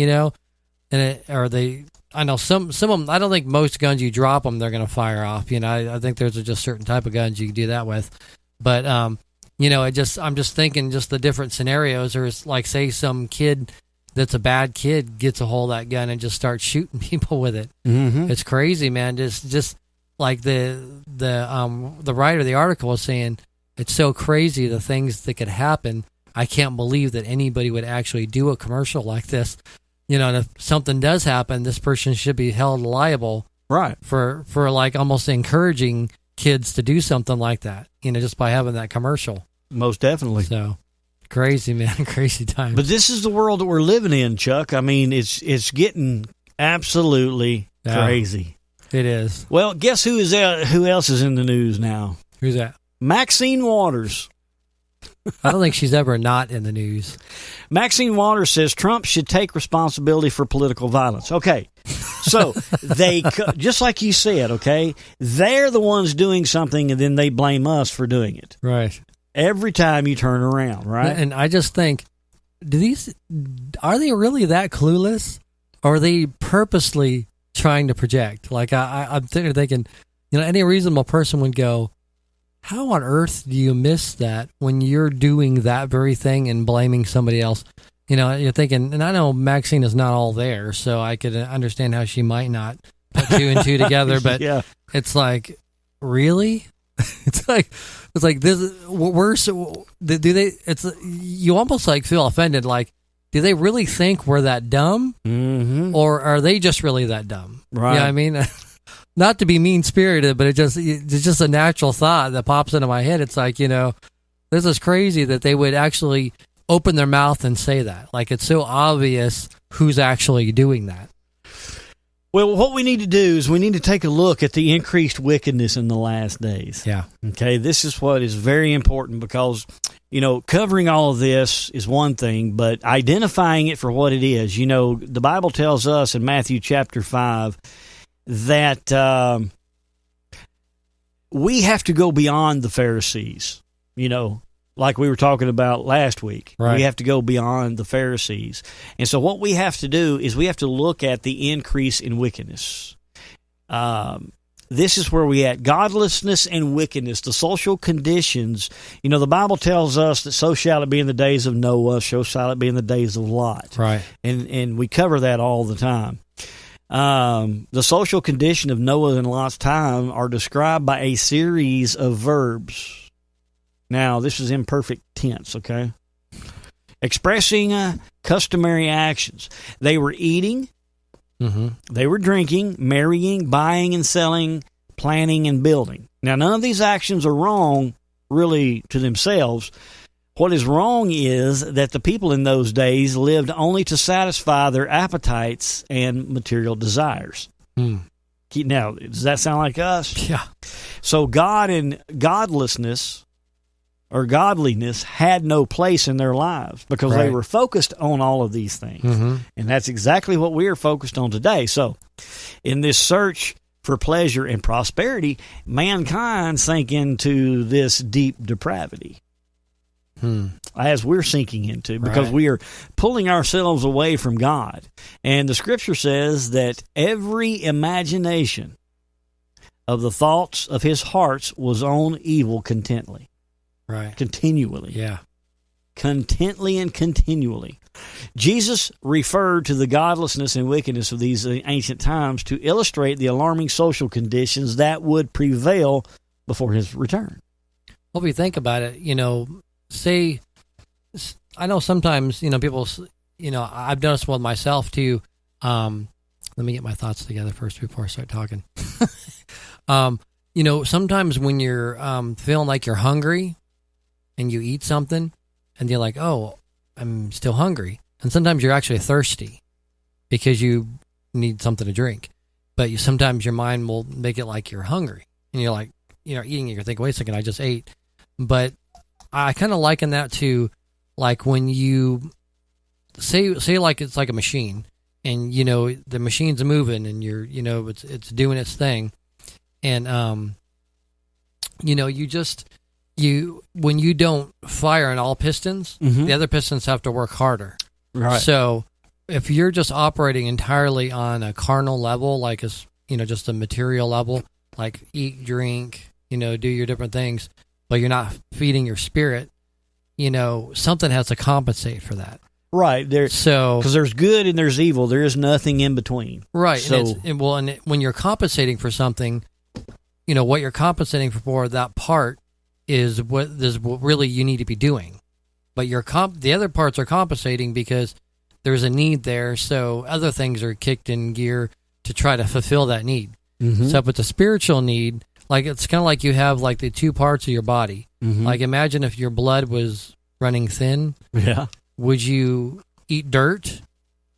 or they I know some of them. I don't think most guns you drop them, they're going to fire off. I think there's just certain type of guns you can do that with. But I'm just thinking just the different scenarios. Or it's like, say some kid that's a bad kid gets a hold of that gun and just starts shooting people with it. Mm-hmm. It's crazy, man. Just like the writer of the article was saying, it's so crazy the things that could happen. I can't believe that anybody would actually do a commercial like this. And if something does happen, this person should be held liable, right? For like almost encouraging kids to do something like that. Just by having that commercial. Most definitely. So crazy, man, crazy time. But this is the world that we're living in, Chuck. I mean, it's getting absolutely crazy. It is. Well, guess who else is in the news now? Who's that? Maxine Waters. I don't think she's ever not in the news. Maxine Waters says Trump should take responsibility for political violence. Okay, so they, just like you said, okay, they're the ones doing something and then they blame us for doing it. Right. Every time you turn around, right? And I just think, are they really that clueless? Or are they purposely trying to project? Like, I'm thinking, any reasonable person would go, how on earth do you miss that when you're doing that very thing and blaming somebody else? You're thinking, and I know Maxine is not all there, so I could understand how she might not put two and two together, but yeah. It's like, really? It's like this. We're so, do they? It's, you almost like feel offended. Like, do they really think we're that dumb, or are they just really that dumb? Right. Yeah, I mean, not to be mean spirited, but it's just a natural thought that pops into my head. It's like, this is crazy that they would actually open their mouth and say that. Like, it's so obvious who's actually doing that. Well, what we need to do is we need to take a look at the increased wickedness in the last days. Yeah. Okay, this is what is very important because, covering all of this is one thing, but identifying it for what it is. The Bible tells us in Matthew chapter 5 that we have to go beyond the Pharisees, like we were talking about last week. Right. We have to go beyond the Pharisees. And so what we have to do is we have to look at the increase in wickedness. This is where we at. Godlessness and wickedness, the social conditions. The Bible tells us that so shall it be in the days of Noah, so shall it be in the days of Lot. Right. And we cover that all the time. The social condition of Noah and Lot's time are described by a series of verbs. Now, this is imperfect tense, okay? Expressing customary actions. They were eating, they were drinking, marrying, buying and selling, planning and building. Now, none of these actions are wrong, really, to themselves. What is wrong is that the people in those days lived only to satisfy their appetites and material desires. Now, does that sound like us? Yeah. So God and godlessness or godliness had no place in their lives because they were focused on all of these things. And that's exactly what we are focused on today. So in this search for pleasure and prosperity, mankind sank into this deep depravity. As we're sinking into, because we are pulling ourselves away from God. And the Scripture says that every imagination of the thoughts of his hearts was on evil continually. Right. Continually. Yeah. Contently and continually. Jesus referred to the godlessness and wickedness of these ancient times to illustrate the alarming social conditions that would prevail before his return. Well, if you think about it, say, I know sometimes, people, I've done this with myself too. Let me get my thoughts together first before I start talking. Sometimes when you're feeling like you're hungry and you eat something and you're like, oh, I'm still hungry. And sometimes you're actually thirsty because you need something to drink. But sometimes your mind will make it like you're hungry. And you're like, eating it, you're thinking, wait a second, I just ate. But I kind of liken that to like when you say like it's like a machine and, the machine's moving and you're, it's doing its thing. And, when you don't fire on all pistons, the other pistons have to work harder. Right. So if you're just operating entirely on a carnal level, like just a material level, like eat, drink, do your different things, but you're not feeding your spirit, something has to compensate for that. Right. Because there's good and there's evil. There is nothing in between. Right. So, and when you're compensating for something, what you're compensating for, that part is what really you need to be doing. But the other parts are compensating because there's a need there, so other things are kicked in gear to try to fulfill that need. Mm-hmm. So if it's a spiritual need, like it's kind of like you have like the two parts of your body. Mm-hmm. Like imagine if your blood was running thin. Yeah. Would you eat dirt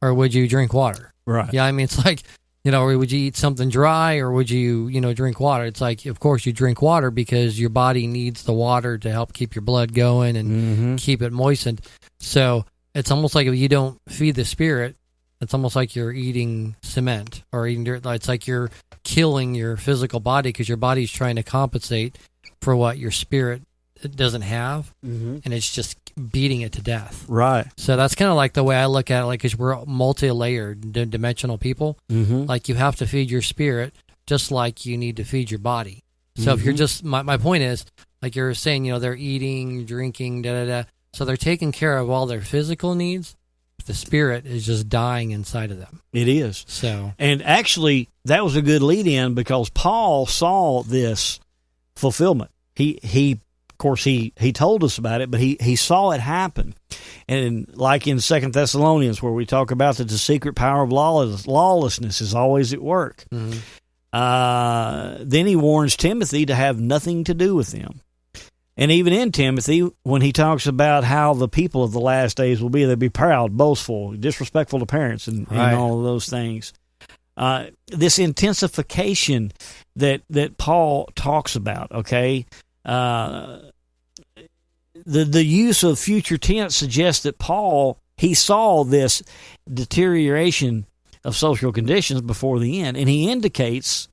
or would you drink water? Right. Yeah, I mean, it's like, or would you eat something dry or would you, drink water? It's like, of course, you drink water because your body needs the water to help keep your blood going and keep it moistened. So it's almost like if you don't feed the spirit, it's almost like you're eating cement or eating dirt. It's like you're killing your physical body because your body's trying to compensate for what your spirit doesn't have, and it's just beating it to death. Right. So that's kind of like the way I look at it, like, because we're multi-layered, dimensional people. Mm-hmm. Like, you have to feed your spirit just like you need to feed your body. So if you're just, my point is, like you're saying, they're eating, drinking, da-da-da. So they're taking care of all their physical needs. The spirit is just dying inside of them. It is. So, and actually, that was a good lead-in because Paul saw this fulfillment. He of course, he told us about it, but he saw it happen. And like in 2 Thessalonians, where we talk about that the secret power of lawlessness is always at work. Mm-hmm. Then he warns Timothy to have nothing to do with them. And even in Timothy, when he talks about how the people of the last days will be, they'll be proud, boastful, disrespectful to parents, and all of those things. This intensification that Paul talks about, okay? The use of future tense suggests that Paul, he saw this deterioration of social conditions before the end. And he indicates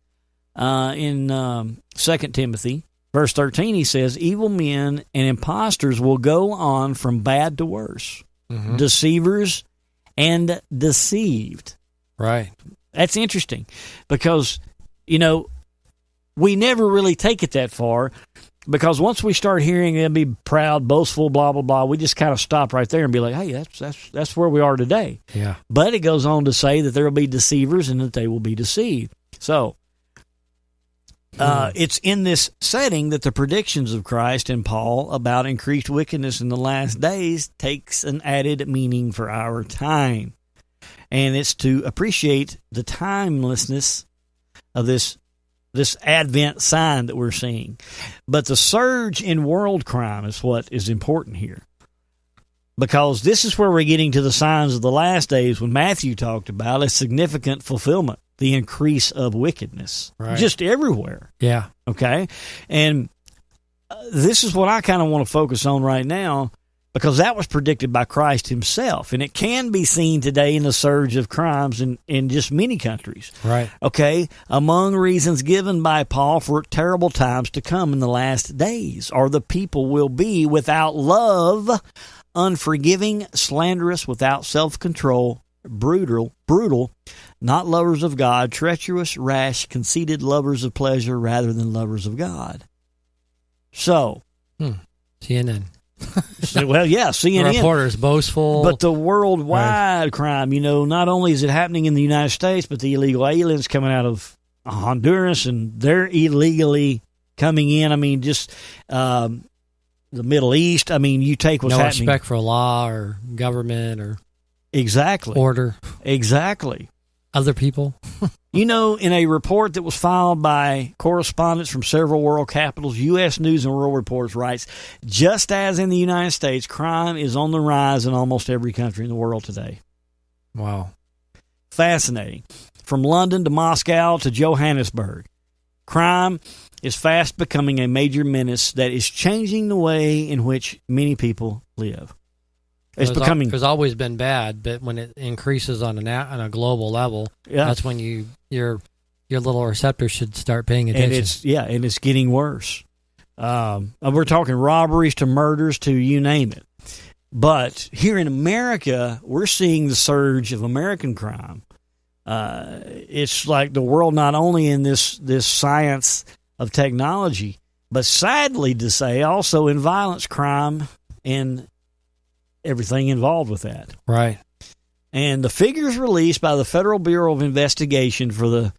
in 2 Timothy, verse 13, he says, evil men and impostors will go on from bad to worse, deceivers and deceived. Right. That's interesting because, we never really take it that far because once we start hearing them be proud, boastful, blah, blah, blah, we just kind of stop right there and be like, hey, that's where we are today. Yeah. But it goes on to say that there will be deceivers and that they will be deceived. So, it's in this setting that the predictions of Christ and Paul about increased wickedness in the last days takes an added meaning for our time. And it's to appreciate the timelessness of this Advent sign that we're seeing. But the surge in world crime is what is important here. Because this is where we're getting to the signs of the last days when Matthew talked about a significant fulfillment. The increase of wickedness, just everywhere. Yeah. Okay. And this is what I kind of want to focus on right now because that was predicted by Christ himself. And it can be seen today in the surge of crimes in just many countries. Right. Okay. Among reasons given by Paul for terrible times to come in the last days are the people will be without love, unforgiving, slanderous, without self-control, brutal, not lovers of God, treacherous, rash, conceited, lovers of pleasure rather than lovers of God. So, CNN. Well, yeah, CNN. Reporters boastful. But the worldwide crime, not only is it happening in the United States, but the illegal aliens coming out of Honduras and they're illegally coming in. I mean, just the Middle East. I mean, you take what's happening. No respect for law or government or order. Exactly. Other people. In a report that was filed by correspondents from several world capitals, U.S. News and World Report writes, just as in the United States, crime is on the rise in almost every country in the world today. Wow. Fascinating. From London to Moscow to Johannesburg, crime is fast becoming a major menace that is changing the way in which many people live. It's always been bad, but when it increases on a global level, that's when your little receptors should start paying attention. And it's getting worse. We're talking robberies to murders to you name it. But here in America, we're seeing the surge of American crime. It's like the world not only in this science of technology, but sadly to say, also in violence, crime, and everything involved with that. Right. And the figures released by the Federal Bureau of Investigation for the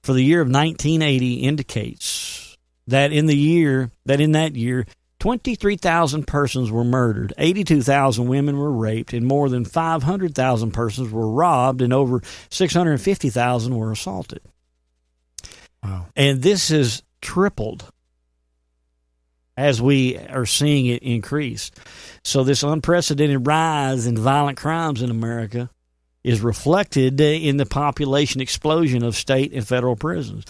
year of 1980 indicates that in that year, 23,000 persons were murdered, 82,000 women were raped, and more than 500,000 persons were robbed, and over 650,000 were assaulted. Wow. And this has tripled as we are seeing it increase. So this unprecedented rise in violent crimes in America is reflected in the population explosion of state and federal prisons.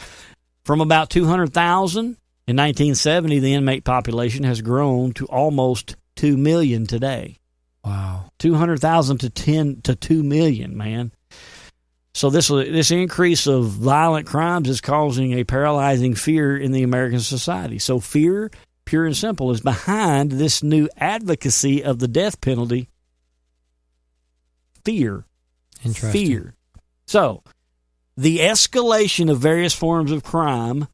From about 200,000 in 1970, the inmate population has grown to almost 2 million today. Wow. 200,000 to 2 million, man. So this increase of violent crimes is causing a paralyzing fear in the American society. So fear, pure and simple, is behind this new advocacy of the death penalty. Fear. Interesting. Fear. So the escalation of various forms of crime,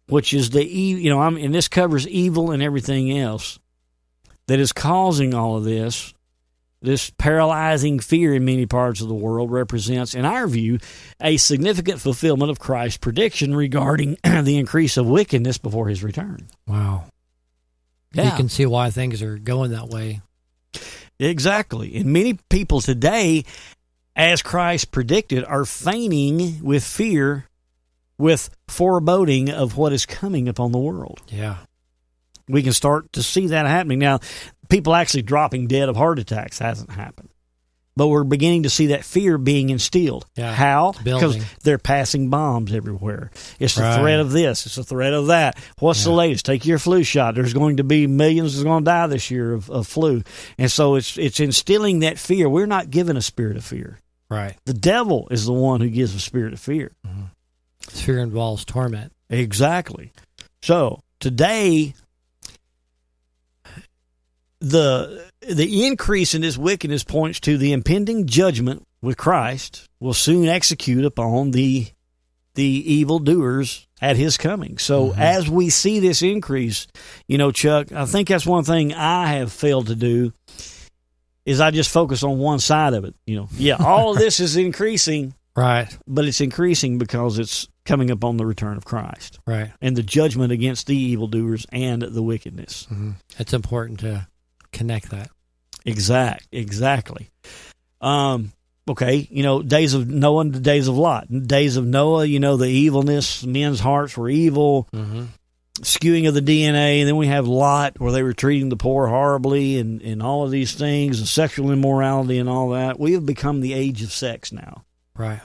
which is and this covers evil and everything else that is causing all of this paralyzing fear in many parts of the world, represents, in our view, a significant fulfillment of Christ's prediction regarding the increase of wickedness before his return. Wow. Yeah. You can see why things are going that way. Exactly. And many people today, as Christ predicted, are fainting with fear, with foreboding of what is coming upon the world. Yeah. We can start to see that happening. Now, people actually dropping dead of heart attacks hasn't happened. But we're beginning to see that fear being instilled. Yeah. How? Because Building. they're passing bombs everywhere. It's the Right. threat of this. It's the threat of that. What's the latest? Take your flu shot. There's going to be millions that's going to die this year of flu. And so it's instilling that fear. We're not given a spirit of fear. Right. The devil is the one who gives a spirit of fear. Mm-hmm. Fear involves torment. Exactly. So today, the increase in this wickedness points to the impending judgment with Christ will soon execute upon the evildoers at his coming. So as we see this increase, Chuck, I think that's one thing I have failed to do is I just focus on one side of it. All of this is increasing. Right. But it's increasing because it's coming upon the return of Christ. Right. And the judgment against the evildoers and the wickedness. Mm-hmm. It's important to connect that. Exactly. Okay, days of Noah and the days of Lot. Days of Noah, the evilness, men's hearts were evil, skewing of the DNA. And then we have Lot, where they were treating the poor horribly and all of these things, and sexual immorality and all that. We have become the age of sex now. Right.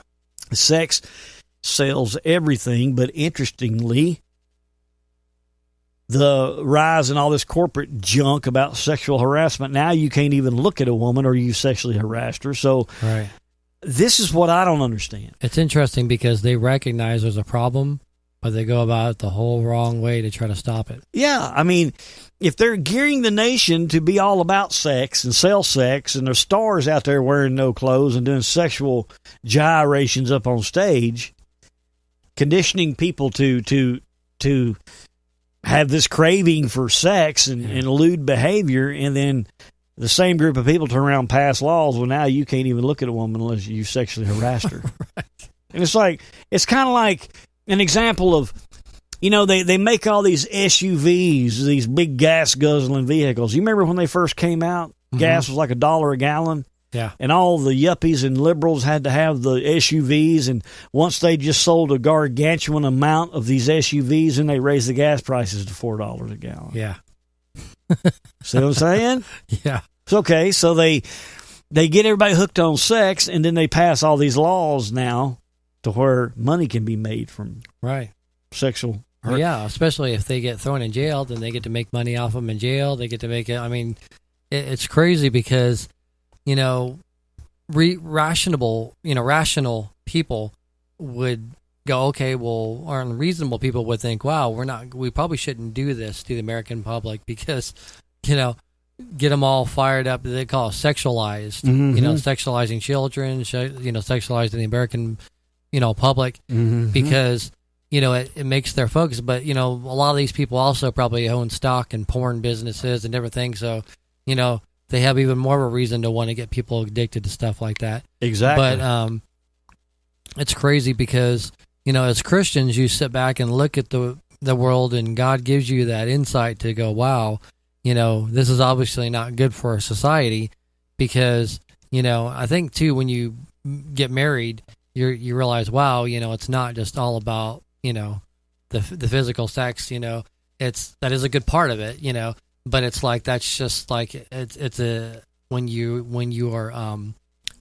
Sex sells everything, but interestingly, the rise in all this corporate junk about sexual harassment, now you can't even look at a woman or you sexually harassed her. So right. This is what I don't understand. It's interesting because they recognize there's a problem, but they go about it the whole wrong way to try to stop it. Yeah, I mean, if they're gearing the nation to be all about sex and sell sex, and there's stars out there wearing no clothes and doing sexual gyrations up on stage, conditioning people to have this craving for sex and lewd behavior, and then the same group of people turn around and pass laws. Well, now you can't even look at a woman unless you sexually harassed her. Right. And it's kind of like an example of, they make all these SUVs, these big gas guzzling vehicles. You remember when they first came out? Mm-hmm. Gas was like $1 a gallon. Yeah. And all the yuppies and liberals had to have the SUVs, and once they just sold a gargantuan amount of these SUVs, and they raised the gas prices to $4 a gallon. Yeah. See what I'm saying? Yeah. It's okay. So they get everybody hooked on sex, and then they pass all these laws now to where money can be made from sexual hurt. Well, yeah, especially if they get thrown in jail, then they get to make money off them in jail. They get to make it. I mean, it's crazy because, rational people would go, okay, well, or unreasonable people would think, wow, we probably shouldn't do this to the American public because, get them all fired up. They call it sexualized, Mhm. sexualizing children, sexualizing the American, public, Mhm. because, it makes their focus. But, a lot of these people also probably own stock and porn businesses and everything. So, they have even more of a reason to want to get people addicted to stuff like that. Exactly. But it's crazy because, as Christians, you sit back and look at the world, and God gives you that insight to go, wow, this is obviously not good for society, because, I think too, when you get married, you realize, wow, it's not just all about, the physical sex, that is a good part of it, but it's like, that's just like, it's when you are,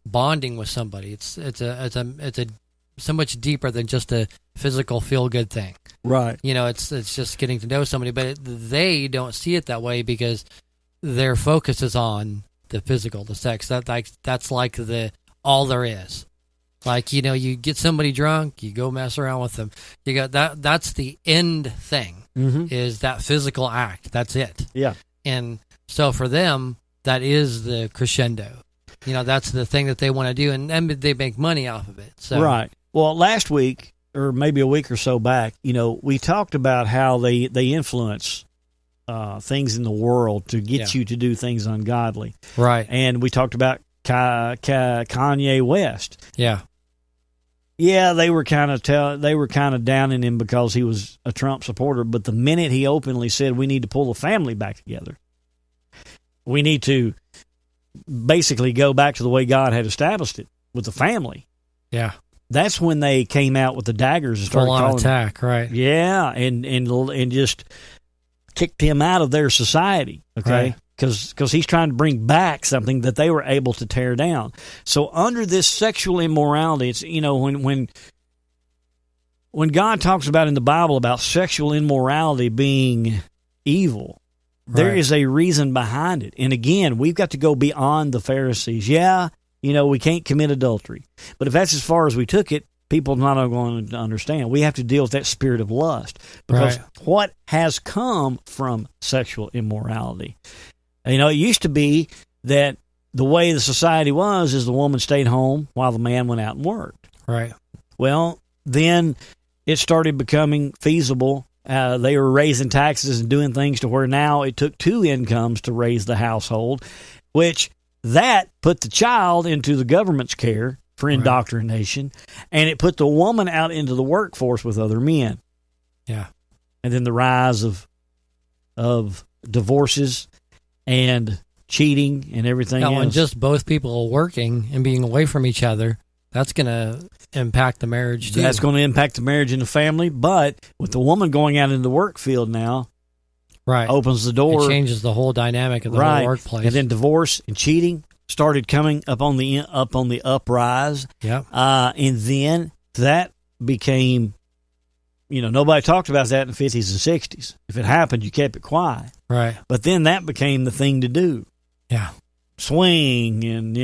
bonding with somebody, it's a so much deeper than just a physical feel good thing. Right. It's just getting to know somebody, but they don't see it that way because their focus is on the physical, the sex. That's like all there is. Like, you get somebody drunk, you go mess around with them. You got that's the end thing, is that physical act. That's it. Yeah. And so for them, that is the crescendo. That's the thing that they want to do, and they make money off of it. So. Right. Well, last week, or maybe a week or so back, we talked about how they influence things in the world to get you to do things ungodly. Right. And we talked about Kanye West. Yeah. Yeah, they were kind of downing him because he was a Trump supporter, but the minute he openly said we need to pull the family back together, we need to basically go back to the way God had established it with the family. Yeah. That's when they came out with the daggers and started full-on attack, right? Yeah, and just kicked him out of their society, okay? Because he's trying to bring back something that they were able to tear down. So under this sexual immorality, it's when God talks about in the Bible about sexual immorality being evil, there is a reason behind it. And again, we've got to go beyond the Pharisees. Yeah. We can't commit adultery. But if that's as far as we took it, people are not going to understand. We have to deal with that spirit of lust. Because what has come from sexual immorality? It used to be that the way the society was is the woman stayed home while the man went out and worked. Right. Well, then it started becoming feasible. They were raising taxes and doing things to where now it took two incomes to raise the household, which... that put the child into the government's care for indoctrination, and it put the woman out into the workforce with other men. Yeah. And then the rise of divorces and cheating and everything else. And just both people working and being away from each other, that's going to impact the marriage too. That's going to impact the marriage and the family, but with the woman going out into the work field now, opens the door. It changes the whole dynamic of the whole workplace. And then divorce and cheating started coming up on the uprise. Yeah. And then that became, nobody talked about that in the 50s and 60s. If it happened, you kept it quiet. Right. But then that became the thing to do. Yeah. Swing and,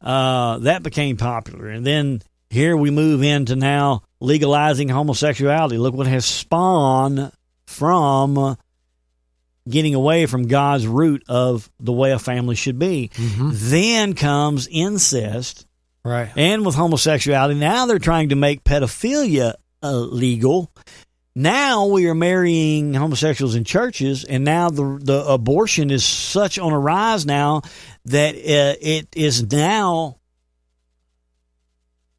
that became popular. And then here we move into now legalizing homosexuality. Look what has spawned from getting away from God's root of the way a family should be. Then comes incest. Right. And with homosexuality, now they're trying to make pedophilia legal. Now we are marrying homosexuals in churches, and now the abortion is such on a rise now that it is now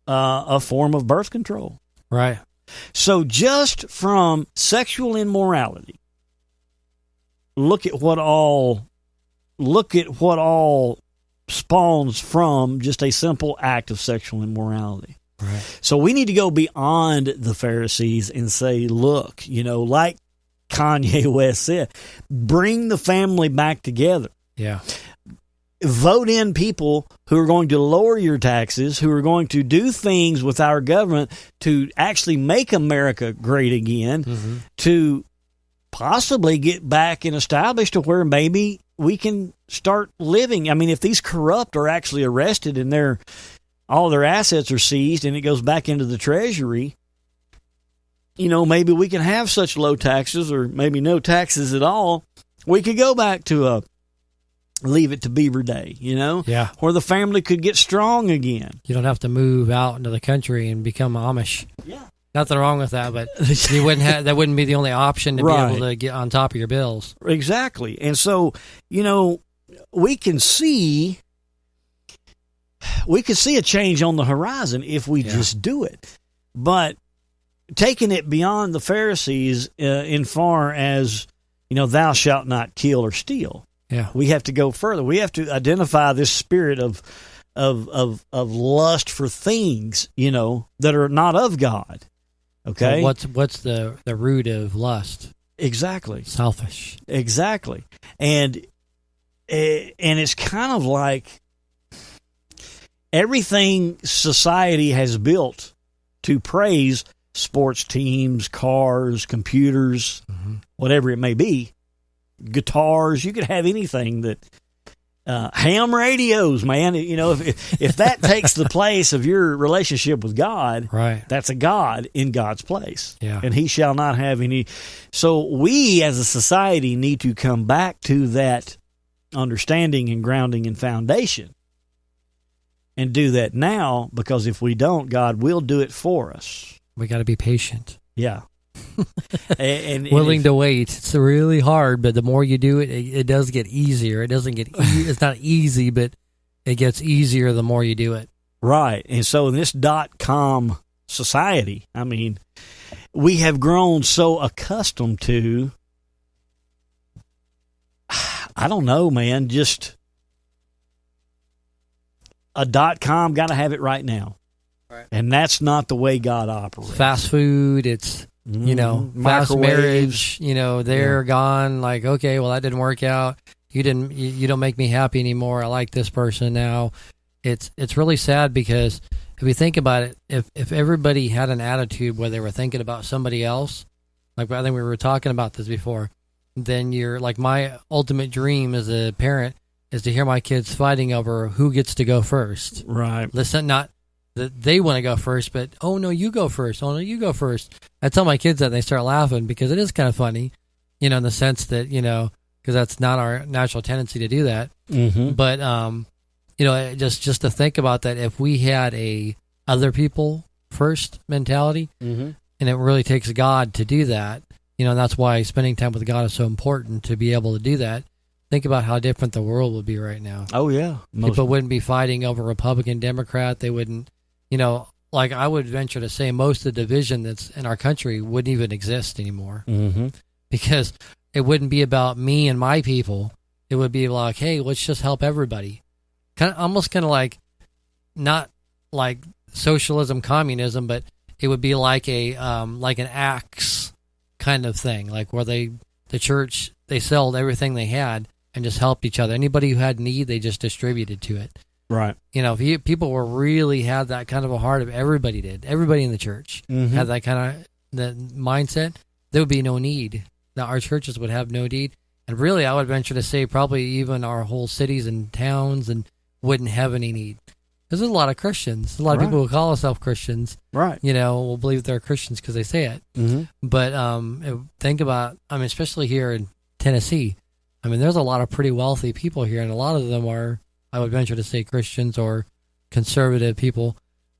a form of birth control. Right. So just from sexual immorality, look at what all spawns from just a simple act of sexual immorality. Right. So we need to go beyond the Pharisees and say, look, like Kanye West said, bring the family back together. Yeah. Vote in people who are going to lower your taxes, who are going to do things with our government to actually make America great again, to possibly get back and establish to where maybe we can start living. I mean, if these corrupt are actually arrested and all their assets are seized and it goes back into the treasury, maybe we can have such low taxes or maybe no taxes at all. We could go back to leave it to Beaver Day, you know? Yeah. Where the family could get strong again. You don't have to move out into the country and become Amish. Yeah. Nothing wrong with that, but you wouldn't have, that wouldn't be the only option to Right. be able to get on top of your bills. Exactly. And so, you know, we can see a change on the horizon if we just do it. But taking it beyond the Pharisees in far as, you know, thou shalt not kill or steal. Yeah. We have to go further. We have to identify this spirit of lust for things, you know, that are not of God. Okay. Well, what's the root of lust? Exactly. Selfish. Exactly. And it's kind of like everything society has built to praise sports teams, cars, computers, whatever it may be, guitars. You could have anything that ham radios, man. You know, if that takes the place of your relationship with God, right, that's a God in God's place. Yeah. And he shall not have any. So we as a society need to come back to that understanding and grounding and foundation and do that now, because if we don't, God will do it for us. We got to be patient. Yeah. and willing to wait. It's really hard, but the more you do it, it does get easier. It doesn't get it's not easy, but it gets easier the more you do it. Right. And so in this .com society, I mean, we have grown so accustomed to, I don't know, man, just a .com, got to have it right now. Right. And that's not the way God operates. Fast food, it's, you know, fast marriage, you know, they're gone. Like, okay, well, that didn't work out. You don't make me happy anymore. I like this person now. It's really sad, because if you think about it, if everybody had an attitude where they were thinking about somebody else, like I think we were talking about this before, then you're like, my ultimate dream as a parent is to hear my kids fighting over who gets to go first. Right. Listen, not that they want to go first, but, oh, no, you go first. Oh, no, you go first. I tell my kids that, and they start laughing, because it is kind of funny, you know, in the sense that, you know, because that's not our natural tendency to do that. Mm-hmm. But, you know, just to think about that, if we had a other people first mentality, mm-hmm. and it really takes God to do that, you know, and that's why spending time with God is so important, to be able to do that. Think about how different the world would be right now. Oh, yeah. People wouldn't be fighting over Republican, Democrat. They wouldn't, you know, like I would venture to say most of the division that's in our country wouldn't even exist anymore. Mm-hmm. Because it wouldn't be about me and my people. It would be like, hey, let's just help everybody. Almost kind of like, not like socialism, communism, but it would be like like an axe kind of thing, like where the church, they sold everything they had and just helped each other. Anybody who had need, they just distributed to it. Right. You know, if people were really had that kind of a heart, if everybody did, everybody in the church mm-hmm. had that kind of the mindset, there would be no need. Now our churches would have no need. And really, I would venture to say probably even our whole cities and towns and wouldn't have any need. There's a lot of Christians. A lot of people who call themselves Christians, right? You know, will believe they're Christians because they say it. Mm-hmm. But think about, I mean, especially here in Tennessee, I mean, there's a lot of pretty wealthy people here, and a lot of them are, I would venture to say, Christians or conservative people.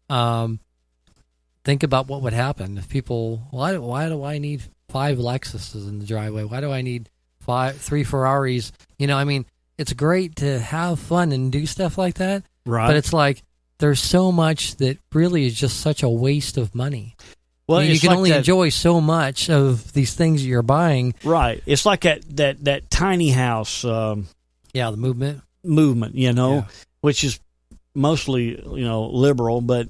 Think about what would happen if people, why do I need 5 Lexuses in the driveway? Why do I need 3 Ferraris? You know, I mean, it's great to have fun and do stuff like that. Right. But it's like, there's so much that really is just such a waste of money. Well, you can only enjoy so much of these things you're buying. Right. It's like that tiny house. The movement, you know, which is mostly, you know, liberal, but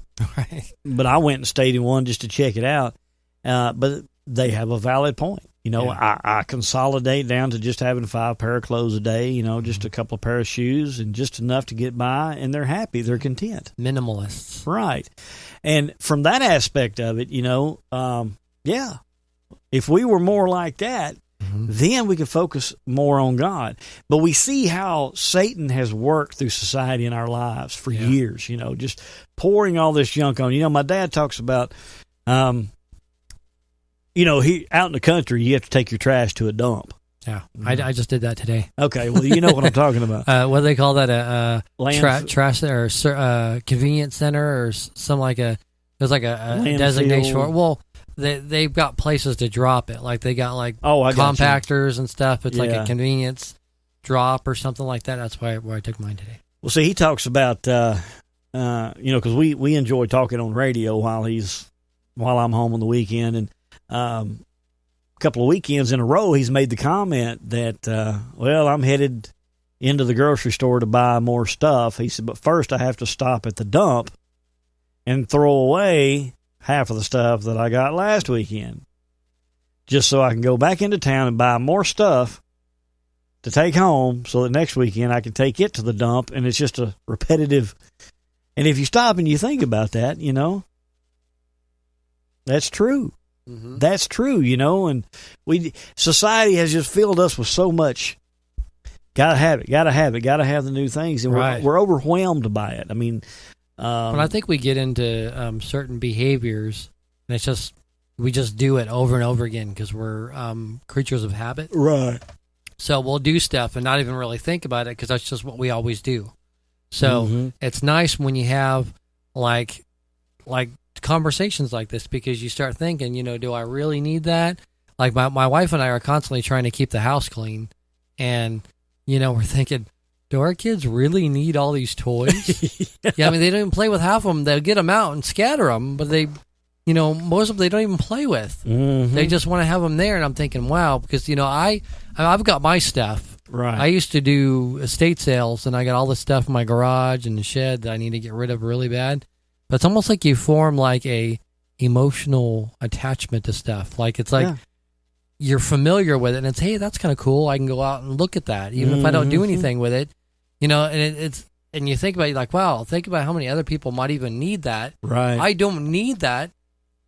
I went and stayed in one just to check it out. But they have a valid point. You know, I consolidate down to just having 5 pair of clothes a day, you know, just a couple of pair of shoes and just enough to get by, and they're happy. They're content. Minimalists. Right. And from that aspect of it, you know, if we were more like that, then we could focus more on God. But we see how Satan has worked through society in our lives for years, you know, just pouring all this junk on. You know, my dad talks about, you know, out in the country, you have to take your trash to a dump. Yeah, I just did that today. Okay, well, you know what I'm talking about. What do they call that? A Landfill. trash or convenience center or some like a. There's like a designation for it. Well, they've got places to drop it. Like they got like compactors and stuff. It's like a convenience drop or something like that. That's where I took mine today. Well, see, he talks about because we enjoy talking on radio while I'm home on the weekend, and a couple of weekends in a row, he's made the comment that I'm headed into the grocery store to buy more stuff. He said, but first I have to stop at the dump and throw away half of the stuff that I got last weekend, just so I can go back into town and buy more stuff to take home, so that next weekend I can take it to the dump, and it's just a repetitive. And if you stop and you think about that, that's true. Mm-hmm. That's true, and society has just filled us with so much. Gotta have it, gotta have it, gotta have the new things, and we're overwhelmed by it. I mean, but I think we get into certain behaviors, and it's just we just do it over and over again because we're creatures of habit. Right. So we'll do stuff and not even really think about it because that's just what we always do. So it's nice when you have like conversations like this, because you start thinking, do I really need that? Like my wife and I are constantly trying to keep the house clean, and we're thinking, do our kids really need all these toys? Yeah, I mean, they don't even play with half of them. They'll get them out and scatter them, but they, most of them they don't even play with. Mm-hmm. They just want to have them there, and I'm thinking, wow, because I've got my stuff. Right. I used to do estate sales, and I got all this stuff in my garage and the shed that I need to get rid of really bad. But it's almost like you form like a emotional attachment to stuff. Like it's like you're familiar with it, and it's, hey, that's kind of cool. I can go out and look at that, even if I don't do anything with it. And you think about it, like, wow, think about how many other people might even need that. Right. I don't need that.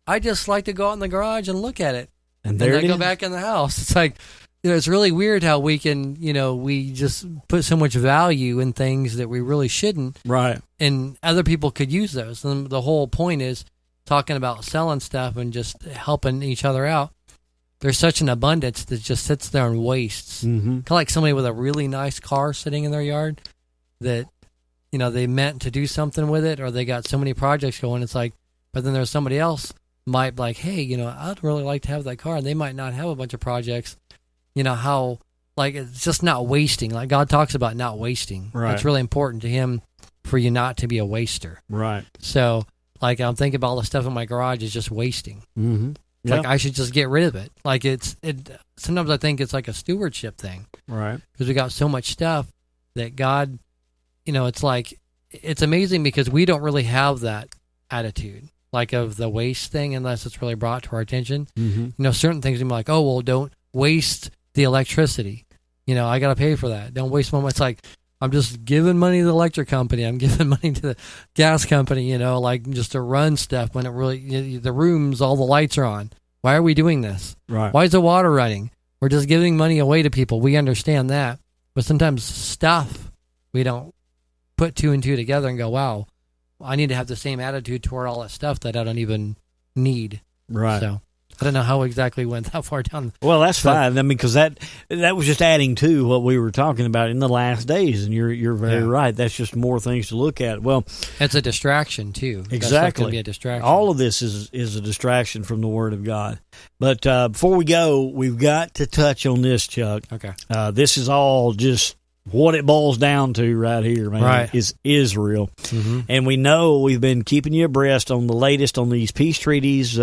I just like to go out in the garage and look at it, and then go back in the house. It's like, it's really weird how we can, we just put so much value in things that we really shouldn't. Right. And other people could use those. And the whole point is talking about selling stuff and just helping each other out. There's such an abundance that just sits there and wastes. Mm-hmm. Kind of like somebody with a really nice car sitting in their yard that, they meant to do something with it, or they got so many projects going. It's like, but then there's somebody else might be like, hey, I'd really like to have that car. And they might not have a bunch of projects. How, like, it's just not wasting. Like God talks about not wasting. Right. It's really important to him for you not to be a waster. Right. So, like, I'm thinking about all the stuff in my garage is just wasting. Mm-hmm. Like, I should just get rid of it. Like, sometimes I think it's like a stewardship thing. Right. Because we got so much stuff that God, it's like, it's amazing because we don't really have that attitude, like, of the waste thing, unless it's really brought to our attention. Mm-hmm. Certain things we like, oh, well, don't waste the electricity. I got to pay for that. Don't waste my money. It's like, I'm just giving money to the electric company. I'm giving money to the gas company, like just to run stuff when it really, the rooms, all the lights are on. Why are we doing this? Right. Why is the water running? We're just giving money away to people. We understand that. But sometimes stuff, we don't put two and two together and go, wow, I need to have the same attitude toward all that stuff that I don't even need. Right. So I don't know how exactly went that far down. Well, that's fine. I mean, because that was just adding to what we were talking about in the last days, and you're very right. That's just more things to look at. Well, it's a distraction too. Exactly, that's going to be a distraction. All of this is a distraction from the Word of God. But before we go, we've got to touch on this, Chuck. Okay. This is all just what it boils down to right here, man. Right. Is Israel, mm-hmm. and we know we've been keeping you abreast on the latest on these peace treaties.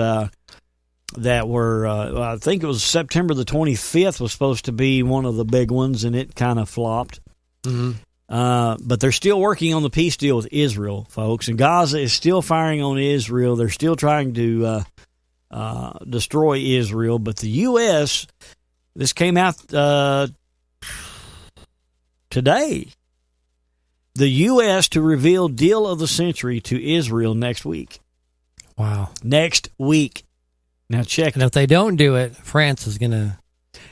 That were, I think it was September the 25th was supposed to be one of the big ones, and it kind of flopped. Mm-hmm. But they're still working on the peace deal with Israel, folks. And Gaza is still firing on Israel. They're still trying to destroy Israel. But the U.S., this came out today, the U.S. to reveal deal of the century to Israel next week. Wow. Next week. Now check. And if they don't do it, France is going to.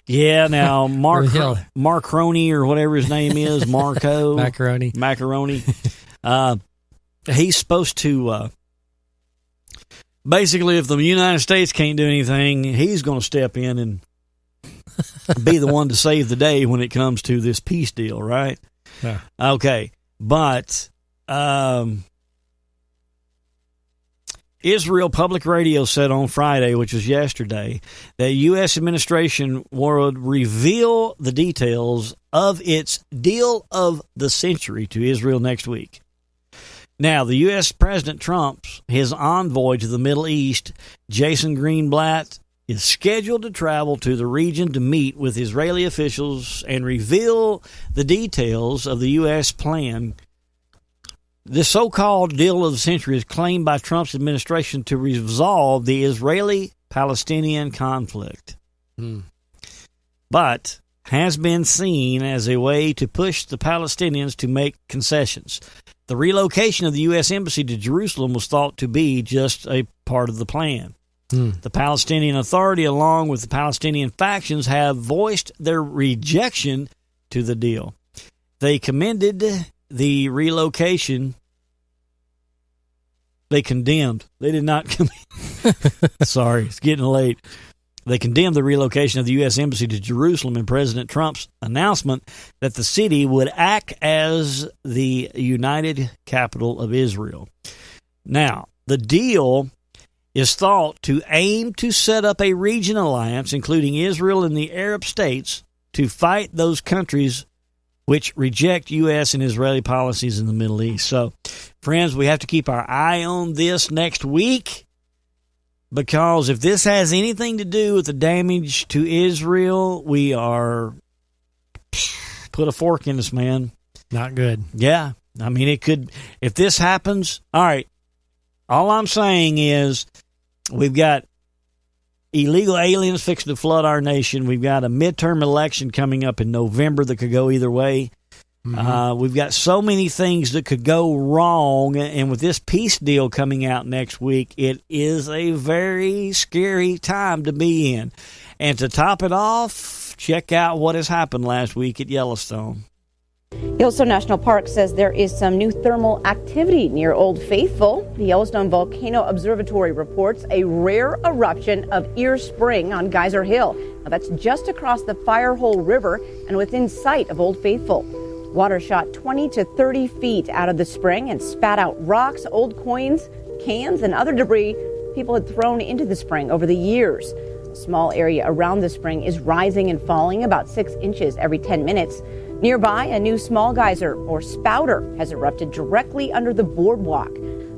Yeah, now Marconi or whatever his name is, Marco. Macaroni. He's supposed to, basically, if the United States can't do anything, he's going to step in and be the one to save the day when it comes to this peace deal, right? Yeah. Okay, but Israel Public Radio said on Friday, which was yesterday, that U.S. administration would reveal the details of its deal of the century to Israel next week. Now, the U.S. President Trump's, his envoy to the Middle East, Jason Greenblatt, is scheduled to travel to the region to meet with Israeli officials and reveal the details of the U.S. plan. This so-called deal of the century is claimed by Trump's administration to resolve the Israeli-Palestinian conflict, but has been seen as a way to push the Palestinians to make concessions. The relocation of the U.S. Embassy to Jerusalem was thought to be just a part of the plan. The Palestinian Authority, along with the Palestinian factions, have voiced their rejection to the deal. They commended the relocation. They condemned. They did not Sorry, it's getting late. They condemned the relocation of the U.S. Embassy to Jerusalem and President Trump's announcement that the city would act as the united capital of Israel. Now, the deal is thought to aim to set up a regional alliance, including Israel and the Arab states, to fight those countries which reject U.S. and Israeli policies in the Middle East. So, friends, we have to keep our eye on this next week, because if this has anything to do with the damage to Israel, we are put a fork in this, man. Not good. Yeah. I mean, it could, if this happens, all right, all I'm saying is we've got illegal aliens fixing to flood our nation. We've got a midterm election coming up in November that could go either way. We've got so many things that could go wrong, and with this peace deal coming out next week, it is a very scary time to be in. And to top it off, check out what has happened last week at Yellowstone. Yellowstone National Park says there is some new thermal activity near Old Faithful. The Yellowstone Volcano Observatory reports a rare eruption of Ear Spring on Geyser Hill. Now, that's just across the Firehole River and within sight of Old Faithful. Water shot 20 to 30 feet out of the spring and spat out rocks, old coins, cans, and other debris people had thrown into the spring over the years. A small area around the spring is rising and falling about 6 inches every 10 minutes. Nearby, a new small geyser, or spouter, has erupted directly under the boardwalk.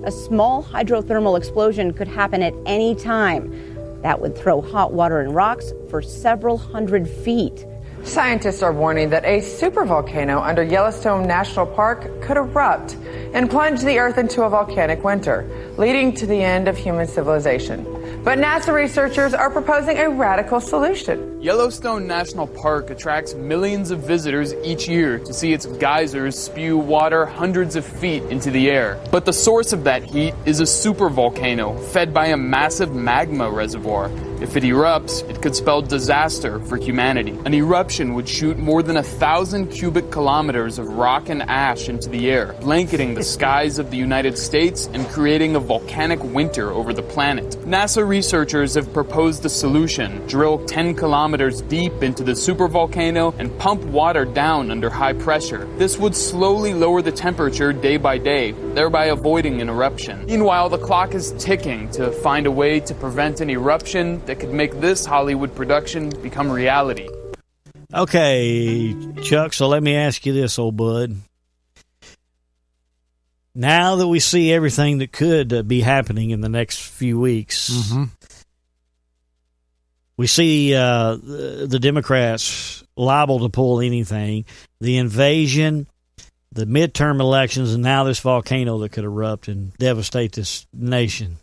A small hydrothermal explosion could happen at any time. That would throw hot water and rocks for several hundred feet. Scientists are warning that a supervolcano under Yellowstone National Park could erupt and plunge the Earth into a volcanic winter, leading to the end of human civilization. But NASA researchers are proposing a radical solution. Yellowstone National Park attracts millions of visitors each year to see its geysers spew water hundreds of feet into the air. But the source of that heat is a supervolcano fed by a massive magma reservoir. If it erupts, it could spell disaster for humanity. An eruption would shoot more than 1,000 cubic kilometers of rock and ash into the air, blanketing the skies of the United States and creating a volcanic winter over the planet. NASA researchers have proposed a solution: drill 10 kilometers deep into the supervolcano and pump water down under high pressure. This would slowly lower the temperature day by day, thereby avoiding an eruption. Meanwhile, the clock is ticking to find a way to prevent an eruption that could make this Hollywood production become reality. Okay, Chuck, so let me ask you this, old bud. Now that we see everything that could be happening in the next few weeks, we see the Democrats liable to pull anything, the invasion, the midterm elections, and now this volcano that could erupt and devastate this nation.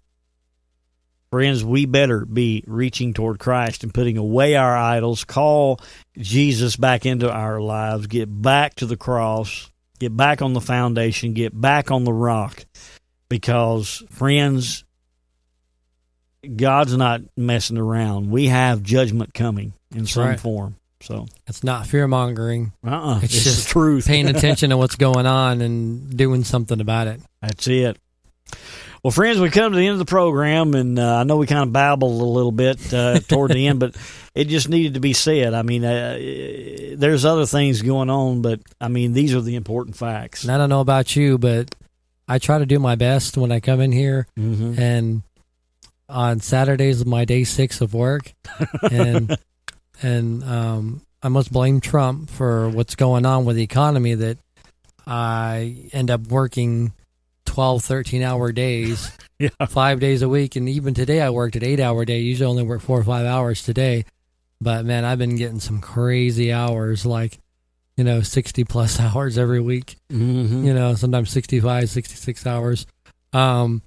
Friends, we better be reaching toward Christ and putting away our idols, call Jesus back into our lives, get back to the cross, get back on the foundation, get back on the rock. Because, friends, God's not messing around. We have judgment coming in some form. So it's not fear-mongering. It's just the truth. Paying attention to what's going on and doing something about it. That's it. Well, friends, we come to the end of the program, and I know we kind of babbled a little bit toward the end, but it just needed to be said. I mean, there's other things going on, but, I mean, these are the important facts. And I don't know about you, but I try to do my best when I come in here, and on Saturdays, my day 6 of work, and I must blame Trump for what's going on with the economy, that I end up working 12, 13-hour days, 5 days a week. And even today I worked an 8-hour day. Usually only work 4 or 5 hours today. But, man, I've been getting some crazy hours, like, 60-plus hours every week. Sometimes 65, 66 hours. And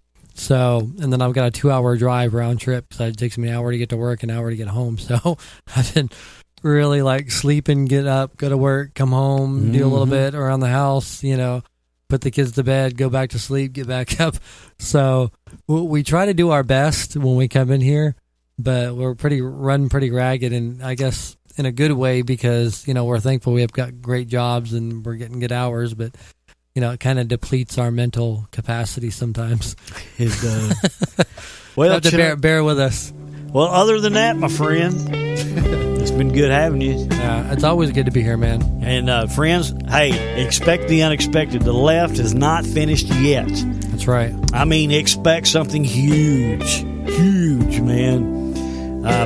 then I've got a 2-hour drive round trip, so it takes me an hour to get to work, an hour to get home. So I've been really, like, sleeping, get up, go to work, come home, do a little bit around the house, put the kids to bed, go back to sleep, get back up. So we try to do our best when we come in here, but we're pretty ragged, and I guess in a good way, because, we're thankful we have got great jobs and we're getting good hours, but, it kind of depletes our mental capacity sometimes. It does. Well, have to bear with us. Well, other than that, my friend, it's been good having you. It's always good to be here, man. And friends, hey, expect the unexpected. The left is not finished yet. That's right. I mean, expect something huge, man,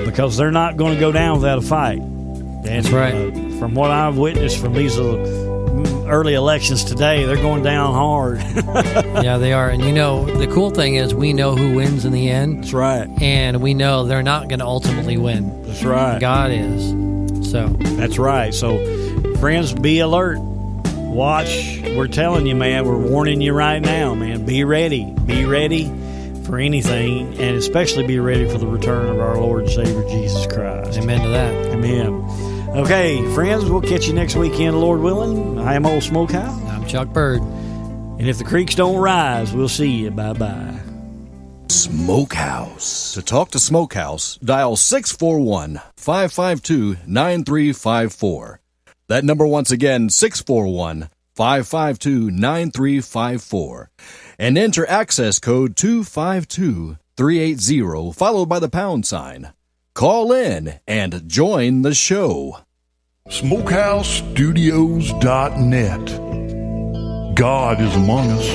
because they're not going to go down without a fight. And, that's right. From what I've witnessed from these early elections today, they're going down hard. Yeah, they are. And the cool thing is we know who wins in the end. That's right. And we know they're not going to ultimately win. That's right. God is. So that's right. So, friends, be alert. Watch. We're telling you, man. We're warning you right now, man. Be ready. Be ready for anything, and especially be ready for the return of our Lord and Savior Jesus Christ. Amen to that. Amen. Okay, friends, we'll catch you next weekend, Lord willing. I am Old Smokehouse. I'm Chuck Bird. And if the creeks don't rise, we'll see you. Bye-bye. Smokehouse. To talk to Smokehouse, dial 641-552-9354. That number once again, 641-552-9354. And enter access code 252380, followed by the pound sign. Call in and join the show. SmokehouseStudios.net. God is among us.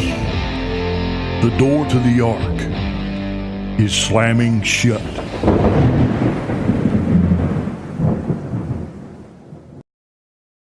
The door to the ark is slamming shut.